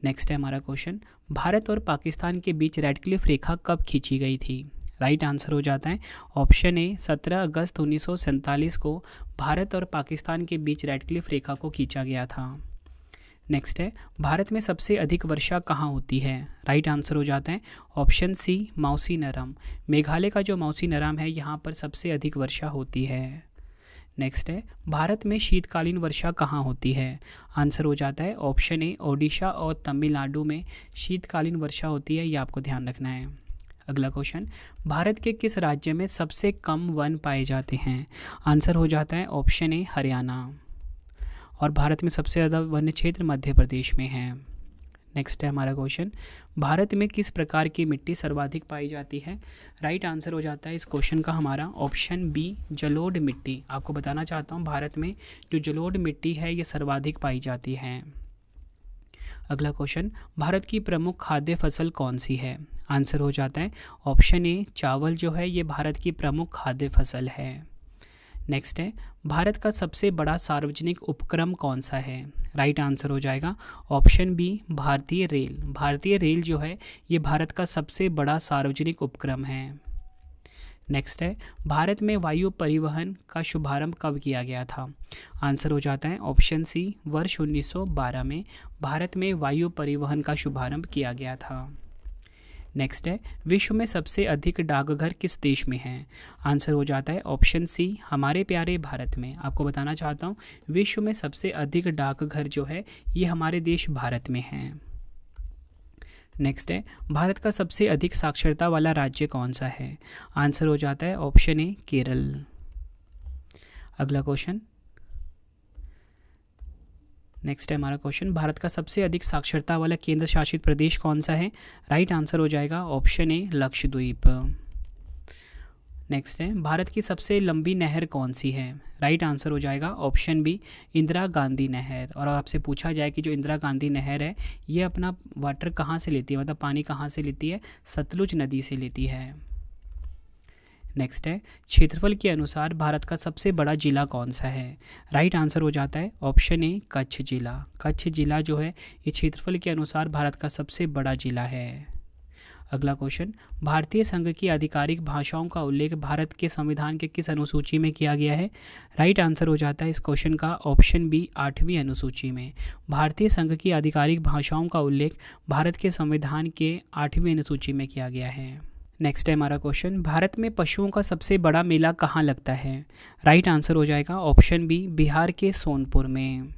नेक्स्ट है हमारा क्वेश्चन, भारत और पाकिस्तान के बीच रेड क्लिफ रेखा कब खींची गई थी, राइट आंसर हो जाता है ऑप्शन ए 17 अगस्त 1947 को भारत और पाकिस्तान के बीच रेड क्लिफ रेखा को खींचा गया था। नेक्स्ट है भारत में सबसे अधिक वर्षा कहाँ होती है, राइट आंसर हो जाता है ऑप्शन सी मौसी नरम। मेघालय का जो मौसी नरम है यहाँ पर सबसे अधिक वर्षा होती है। नेक्स्ट है भारत में शीतकालीन वर्षा कहाँ होती है, आंसर हो जाता है ऑप्शन ए ओडिशा और तमिलनाडु में शीतकालीन वर्षा होती है, ये आपको ध्यान रखना है। अगला क्वेश्चन, भारत के किस राज्य में सबसे कम वन पाए जाते हैं? आंसर हो जाता है ऑप्शन ए हरियाणा। और भारत में सबसे ज़्यादा वन्य क्षेत्र मध्य प्रदेश में है। नेक्स्ट है हमारा क्वेश्चन, भारत में किस प्रकार की मिट्टी सर्वाधिक पाई जाती है? राइट आंसर हो जाता है इस क्वेश्चन का हमारा ऑप्शन बी जलोढ़ मिट्टी। आपको बताना चाहता हूँ भारत में जो जलोढ़ मिट्टी है ये सर्वाधिक पाई जाती है। अगला क्वेश्चन, भारत की प्रमुख खाद्य फसल कौन सी है? आंसर हो जाता है ऑप्शन ए चावल जो है ये भारत की प्रमुख खाद्य फसल है। नेक्स्ट है, भारत का सबसे बड़ा सार्वजनिक उपक्रम कौन सा है? राइट आंसर हो जाएगा ऑप्शन बी भारतीय रेल। भारतीय रेल जो है ये भारत का सबसे बड़ा सार्वजनिक उपक्रम है। नेक्स्ट है, भारत में वायु परिवहन का शुभारंभ कब किया गया था? आंसर हो जाता है ऑप्शन सी वर्ष 1912 में भारत में वायु परिवहन का शुभारंभ किया गया था। नेक्स्ट है, विश्व में सबसे अधिक डाकघर किस देश में हैं? आंसर हो जाता है ऑप्शन सी हमारे प्यारे भारत में। आपको बताना चाहता हूँ विश्व में सबसे अधिक डाकघर जो है ये हमारे देश भारत में हैं। नेक्स्ट है, भारत का सबसे अधिक साक्षरता वाला राज्य कौन सा है? आंसर हो जाता है ऑप्शन ए केरल। अगला क्वेश्चन, नेक्स्ट है हमारा क्वेश्चन, भारत का सबसे अधिक साक्षरता वाला केंद्र शासित प्रदेश कौन सा है? राइट आंसर हो जाएगा ऑप्शन ए लक्षद्वीप। नेक्स्ट है, भारत की सबसे लंबी नहर कौन सी है? राइट आंसर हो जाएगा ऑप्शन बी इंदिरा गांधी नहर। और आपसे पूछा जाए कि जो इंदिरा गांधी नहर है ये अपना वाटर कहाँ से लेती है, मतलब पानी कहाँ से लेती है? सतलुज नदी से लेती है। नेक्स्ट है, क्षेत्रफल के अनुसार भारत का सबसे बड़ा जिला कौन सा है? राइट आंसर हो जाता है ऑप्शन ए कच्छ जिला। कच्छ जिला जो है ये क्षेत्रफल के अनुसार भारत का सबसे बड़ा जिला है। अगला क्वेश्चन, भारतीय संघ की आधिकारिक भाषाओं का उल्लेख भारत के संविधान के किस अनुसूची में किया गया है? राइट आंसर हो जाता है इस क्वेश्चन का ऑप्शन बी 8वीं अनुसूची में। भारतीय संघ की आधिकारिक भाषाओं का उल्लेख भारत के संविधान के 8वीं अनुसूची में किया गया है। नेक्स्ट है हमारा क्वेश्चन, भारत में पशुओं का सबसे बड़ा मेला कहाँ लगता है? राइट आंसर हो जाएगा ऑप्शन बी बिहार के सोनपुर में।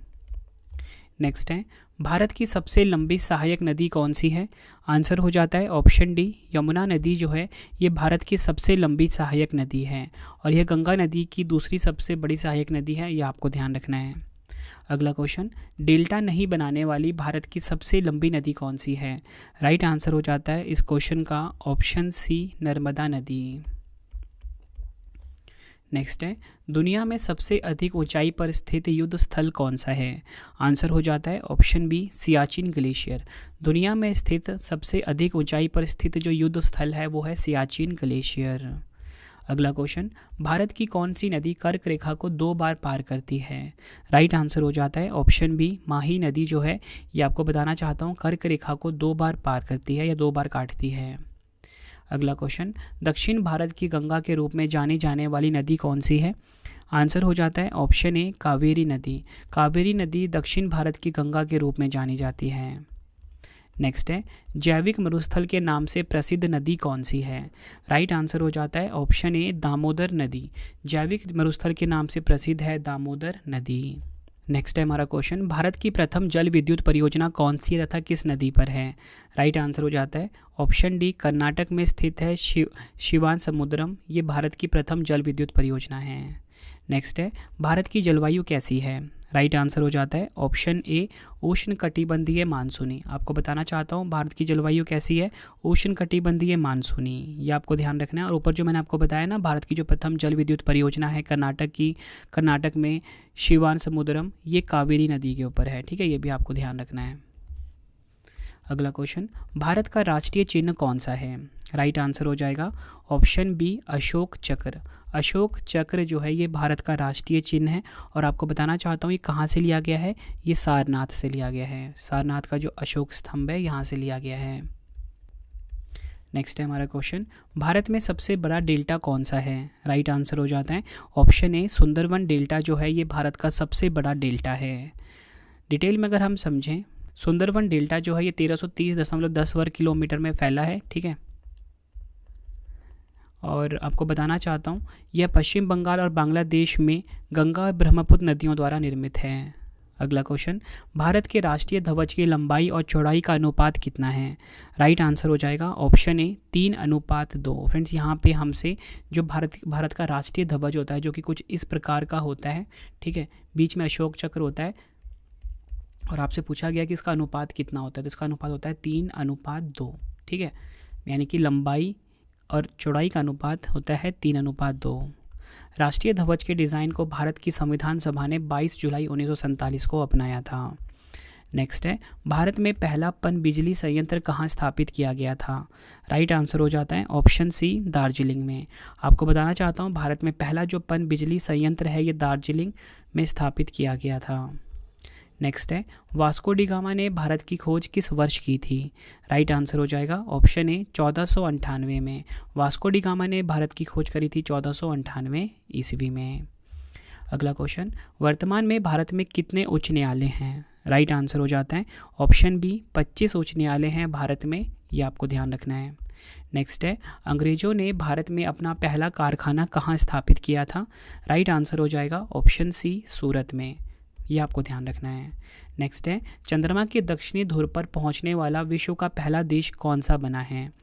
नेक्स्ट है, भारत की सबसे लंबी सहायक नदी कौन सी है? आंसर हो जाता है ऑप्शन डी यमुना नदी जो है ये भारत की सबसे लंबी सहायक नदी है और यह गंगा नदी की दूसरी सबसे बड़ी सहायक नदी है, यह आपको ध्यान रखना है। अगला क्वेश्चन, डेल्टा नहीं बनाने वाली भारत की सबसे लंबी नदी कौन सी है? राइट आंसर हो जाता है इस क्वेश्चन का ऑप्शन सी नर्मदा नदी। नेक्स्ट है, दुनिया में सबसे अधिक ऊंचाई पर स्थित युद्ध स्थल कौन सा है? आंसर हो जाता है ऑप्शन बी सियाचिन ग्लेशियर। दुनिया में स्थित सबसे अधिक ऊंचाई पर स्थित जो युद्ध स्थल है वो है सियाचिन ग्लेशियर। अगला क्वेश्चन, भारत की कौन सी नदी कर्क रेखा को 2 बार पार करती है? राइट आंसर हो जाता है ऑप्शन बी माही नदी जो है ये आपको बताना चाहता हूँ कर्क रेखा को 2 बार पार करती है या 2 बार काटती है। अगला क्वेश्चन, दक्षिण भारत की गंगा के रूप में जानी जाने वाली नदी कौन सी है? आंसर हो जाता है ऑप्शन ए कावेरी नदी। कावेरी नदी दक्षिण भारत की गंगा के रूप में जानी जाती है। नेक्स्ट है, जैविक मरुस्थल के नाम से प्रसिद्ध नदी कौन सी है? राइट आंसर हो जाता है ऑप्शन ए दामोदर नदी। जैविक मरुस्थल के नाम से प्रसिद्ध है दामोदर नदी। नेक्स्ट है हमारा क्वेश्चन, भारत की प्रथम जल विद्युत परियोजना कौन सी है तथा किस नदी पर है? राइट आंसर हो जाता है ऑप्शन डी कर्नाटक में स्थित है शिवान समुद्रम। ये भारत की प्रथम जल विद्युत परियोजना है। नेक्स्ट है, भारत की जलवायु कैसी है? राइट आंसर हो जाता है ऑप्शन ए उष्ण कटिबंधीय मानसूनी। आपको बताना चाहता हूँ भारत की जलवायु कैसी है? उष्ण कटिबंधीय मानसूनी, ये आपको ध्यान रखना है। और ऊपर जो मैंने आपको बताया ना भारत की जो प्रथम जल विद्युत परियोजना है कर्नाटक में शिवान समुद्रम, ये कावेरी नदी के ऊपर है। ठीक है, ये भी आपको ध्यान रखना है। अगला क्वेश्चन, भारत का राष्ट्रीय चिन्ह कौन सा है? राइट आंसर हो जाएगा ऑप्शन बी अशोक चक्र। अशोक चक्र जो है ये भारत का राष्ट्रीय चिन्ह है और आपको बताना चाहता हूँ ये कहाँ से लिया गया है? ये सारनाथ से लिया गया है। सारनाथ का जो अशोक स्तंभ है यहाँ से लिया गया है। नेक्स्ट है हमारा क्वेश्चन, भारत में सबसे बड़ा डेल्टा कौन सा है? राइट आंसर हो जाता है ऑप्शन ए सुंदरवन डेल्टा जो है ये भारत का सबसे बड़ा डेल्टा है। डिटेल में अगर हम समझें, सुंदरवन डेल्टा जो है ये 1330.10 वर्ग किलोमीटर में फैला है। ठीक है, और आपको बताना चाहता हूँ यह पश्चिम बंगाल और बांग्लादेश में गंगा और ब्रह्मपुत्र नदियों द्वारा निर्मित है। अगला क्वेश्चन, भारत के राष्ट्रीय ध्वज की लंबाई और चौड़ाई का अनुपात कितना है? राइट आंसर हो जाएगा ऑप्शन ए 3:2। फ्रेंड्स यहाँ पे हमसे जो भारत का राष्ट्रीय ध्वज होता है जो कि कुछ इस प्रकार का होता है, ठीक है, बीच में अशोक चक्र होता है, और आपसे पूछा गया कि इसका अनुपात कितना होता है, तो इसका अनुपात होता है 3:2, ठीक है, यानी कि लंबाई और चौड़ाई का अनुपात होता है 3:2। राष्ट्रीय ध्वज के डिज़ाइन को भारत की संविधान सभा ने 22 जुलाई 1947 को अपनाया था। नेक्स्ट है, भारत में पहला पन बिजली संयंत्र कहाँ स्थापित किया गया था? राइट आंसर हो जाता है ऑप्शन सी दार्जिलिंग में। आपको बताना चाहता हूँ भारत में पहला जो पन बिजली संयंत्र है ये दार्जिलिंग में स्थापित किया गया था। नेक्स्ट है, वास्को डी गामा ने भारत की खोज किस वर्ष की थी? राइट आंसर हो जाएगा ऑप्शन ए 1498 में। वास्को डी गामा ने भारत की खोज करी थी 1498 ईस्वी में। अगला क्वेश्चन, वर्तमान में भारत में कितने उच्च न्यायालय हैं? राइट आंसर हो जाता है ऑप्शन बी 25 उच्च न्यायालय हैं भारत में, ये आपको ध्यान रखना है। नेक्स्ट है, अंग्रेजों ने भारत में अपना पहला कारखाना कहाँ स्थापित किया था? राइट आंसर हो जाएगा ऑप्शन सी सूरत में, ये आपको ध्यान रखना है। नेक्स्ट है, चंद्रमा के दक्षिणी ध्रुव पर पहुंचने वाला विश्व का पहला देश कौन सा बना है?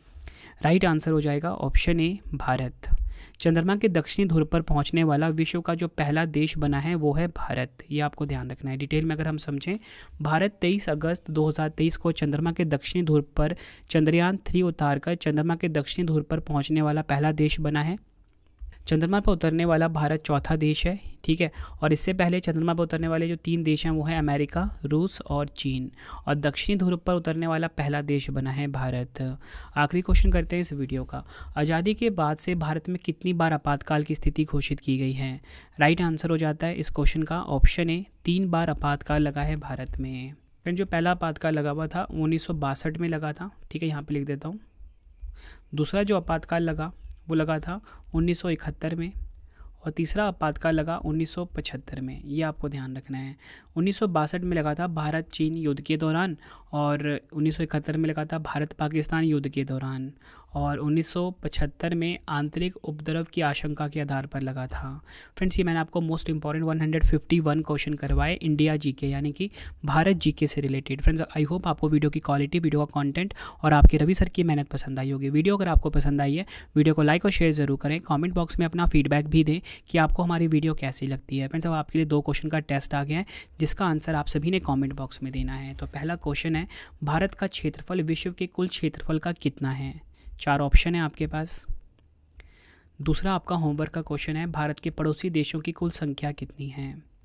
राइट आंसर हो जाएगा ऑप्शन ए भारत। चंद्रमा के दक्षिणी ध्रुव पर पहुंचने वाला विश्व का जो पहला देश बना है वो है भारत, ये आपको ध्यान रखना है। डिटेल में अगर हम समझें, भारत 23 अगस्त 2023 को चंद्रमा के दक्षिणी ध्रुव पर चंद्रयान 3 उतारकर चंद्रमा के दक्षिणी ध्रुव पर पहुंचने वाला पहला देश बना है। चंद्रमा पर उतरने वाला भारत चौथा देश है, ठीक है, और इससे पहले चंद्रमा पर उतरने वाले जो 3 देश हैं वो हैं अमेरिका, रूस और चीन, और दक्षिणी ध्रुव पर उतरने वाला पहला देश बना है भारत। आखिरी क्वेश्चन करते हैं इस वीडियो का, आज़ादी के बाद से भारत में कितनी बार आपातकाल की स्थिति घोषित की गई है? राइट आंसर हो जाता है इस क्वेश्चन का ऑप्शन ए 3 बार आपातकाल लगा है भारत में। फ्रेंड, जो पहला आपातकाल लगा हुआ था 1962 में लगा था, ठीक है, यहाँ पर लिख देता हूँ। दूसरा जो आपातकाल लगा वो लगा था 1971 में, और तीसरा आपातकाल लगा 1975 में, ये आपको ध्यान रखना है। 1962 में लगा था भारत चीन युद्ध के दौरान, और 1971 में लगा था भारत पाकिस्तान युद्ध के दौरान, और 1975 में आंतरिक उपद्रव की आशंका के आधार पर लगा था। फ्रेंड्स, ये मैंने आपको मोस्ट इंपॉर्टेंट 151 क्वेश्चन करवाए इंडिया जीके यानी कि भारत जीके से रिलेटेड। फ्रेंड्स, आई होप आपको वीडियो की क्वालिटी, वीडियो का कंटेंट और आपके रवि सर की मेहनत पसंद आई होगी। वीडियो अगर आपको पसंद आई है, वीडियो को लाइक और शेयर जरूर करें। कमेंट बॉक्स में अपना फीडबैक भी दें कि आपको हमारी वीडियो कैसी लगती है। फ्रेंड्स, अब आपके लिए 2 क्वेश्चन का टेस्ट आ गया है जिसका आंसर आप सभी ने कमेंट बॉक्स में देना है। तो पहला क्वेश्चन है, भारत का क्षेत्रफल विश्व के कुल क्षेत्रफल का कितना है? 4 ऑप्शन है आपके पास। दूसरा आपका होमवर्क का क्वेश्चन है, भारत के पड़ोसी देशों की कुल संख्या कितनी है?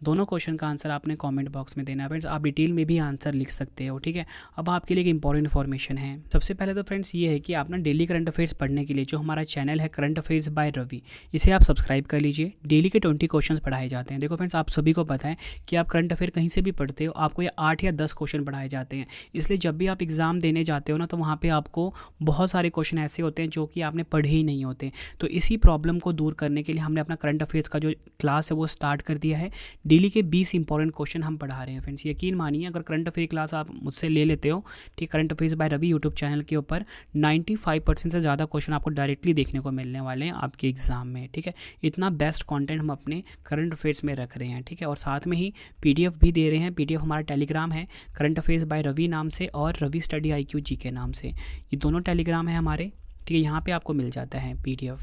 दोनों क्वेश्चन का आंसर आपने कमेंट बॉक्स में देना है। फ्रेंड्स, आप डिटेल में भी आंसर लिख सकते हो, ठीक है। अब आपके लिए एक इंपॉर्टेंट इन्फॉर्मेशन है। सबसे पहले तो फ्रेंड्स ये है कि आप ना डेली करंट अफेयर्स पढ़ने के लिए जो हमारा चैनल है करंट अफेयर्स बाय रवि, इसे आप सब्सक्राइब कर लीजिए। डेली के 20 क्वेश्चन पढ़ाए जाते हैं। देखो फ्रेंड्स, आप सभी को पता है कि आप करंट अफेयर कहीं से भी पढ़ते हो, आपको ये 8 या 10 क्वेश्चन पढ़ाए जाते हैं। इसलिए जब भी आप एग्जाम देने जाते हो ना, तो वहाँ पर आपको बहुत सारे क्वेश्चन ऐसे होते हैं जो कि आपने पढ़े ही नहीं होते। तो इसी प्रॉब्लम को दूर करने के लिए हमने अपना करंट अफेयर्स का जो क्लास है वो स्टार्ट कर दिया है। डेली के 20 इंपॉर्टेंट क्वेश्चन हम पढ़ा रहे हैं। फ्रेंड्स, यकीन मानिए, अगर करंट अफेयर क्लास आप मुझसे ले लेते हो, ठीक, current affairs by Ravi YouTube channel के ऊपर 95% से ज़्यादा क्वेश्चन आपको डायरेक्टली देखने को मिलने वाले हैं आपके एग्जाम में, ठीक है। इतना बेस्ट कंटेंट हम अपने करंट अफेयर्स में रख रहे हैं, ठीक है। और साथ में ही PDF भी दे रहे हैं। PDF हमारा टेलीग्राम है करंट अफेयर्स बाय रवि नाम से और रवि स्टडी IQ जी के नाम से, ये दोनों टेलीग्राम है हमारे, ठीक है। यहाँ पे आपको मिल जाता है PDF,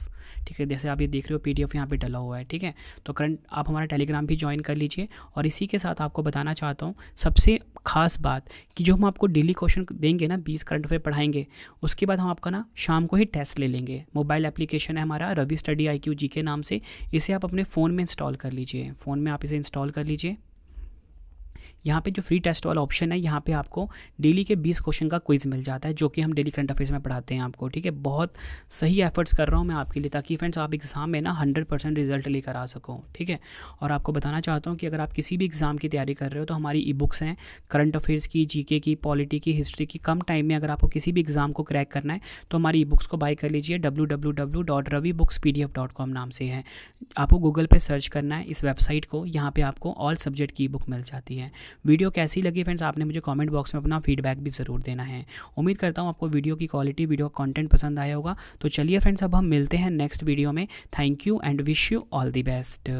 ठीक है, जैसे आप ये देख रहे हो PDF यहाँ पे डला हुआ है, ठीक है। तो करंट आप हमारा टेलीग्राम भी ज्वाइन कर लीजिए। और इसी के साथ आपको बताना चाहता हूँ सबसे खास बात कि जो हम आपको डेली क्वेश्चन देंगे ना, 20 करंट अफेयर पढ़ाएंगे, उसके बाद हम आपका ना शाम को ही टेस्ट ले लेंगे। मोबाइल एप्लीकेशन है हमारा रवि स्टडी IQ जी के नाम से, इसे आप अपने फ़ोन में इंस्टॉल कर लीजिए। फ़ोन में आप इसे इंस्टॉल कर लीजिए। यहाँ पे जो फ्री टेस्ट वाला ऑप्शन है, यहाँ पे आपको डेली के 20 क्वेश्चन का क्विज मिल जाता है जो कि हम डेली करंट अफेयर्स में पढ़ाते हैं आपको, ठीक है। बहुत सही एफर्ट्स कर रहा हूँ मैं आपके लिए, ताकि फ्रेंड्स आप एग्जाम में ना 100% रिजल्ट लेकर आ सको, ठीक है। और आपको बताना चाहता हूँ कि अगर आप किसी भी एग्जाम की तैयारी कर रहे हो तो हमारी ई-बुक्स हैं करंट अफेयर्स की, GK की, पॉलिटी की, हिस्ट्री की। कम टाइम में अगर आपको किसी भी एग्जाम को क्रैक करना है तो हमारी ई-बुक्स को बाय कर लीजिए। www.ravibookspdf.com नाम से है। आपको गूगल पर सर्च करना है इस वेबसाइट को, यहाँ पर आपको ऑल सब्जेक्ट की ई-बुक मिल जाती है। वीडियो कैसी लगी फ्रेंड्स, आपने मुझे कमेंट बॉक्स में अपना फीडबैक भी ज़रूर देना है। उम्मीद करता हूँ आपको वीडियो की क्वालिटी, वीडियो का कंटेंट पसंद आया होगा। तो चलिए फ्रेंड्स, अब हम मिलते हैं नेक्स्ट वीडियो में। Thank you and wish you all the best.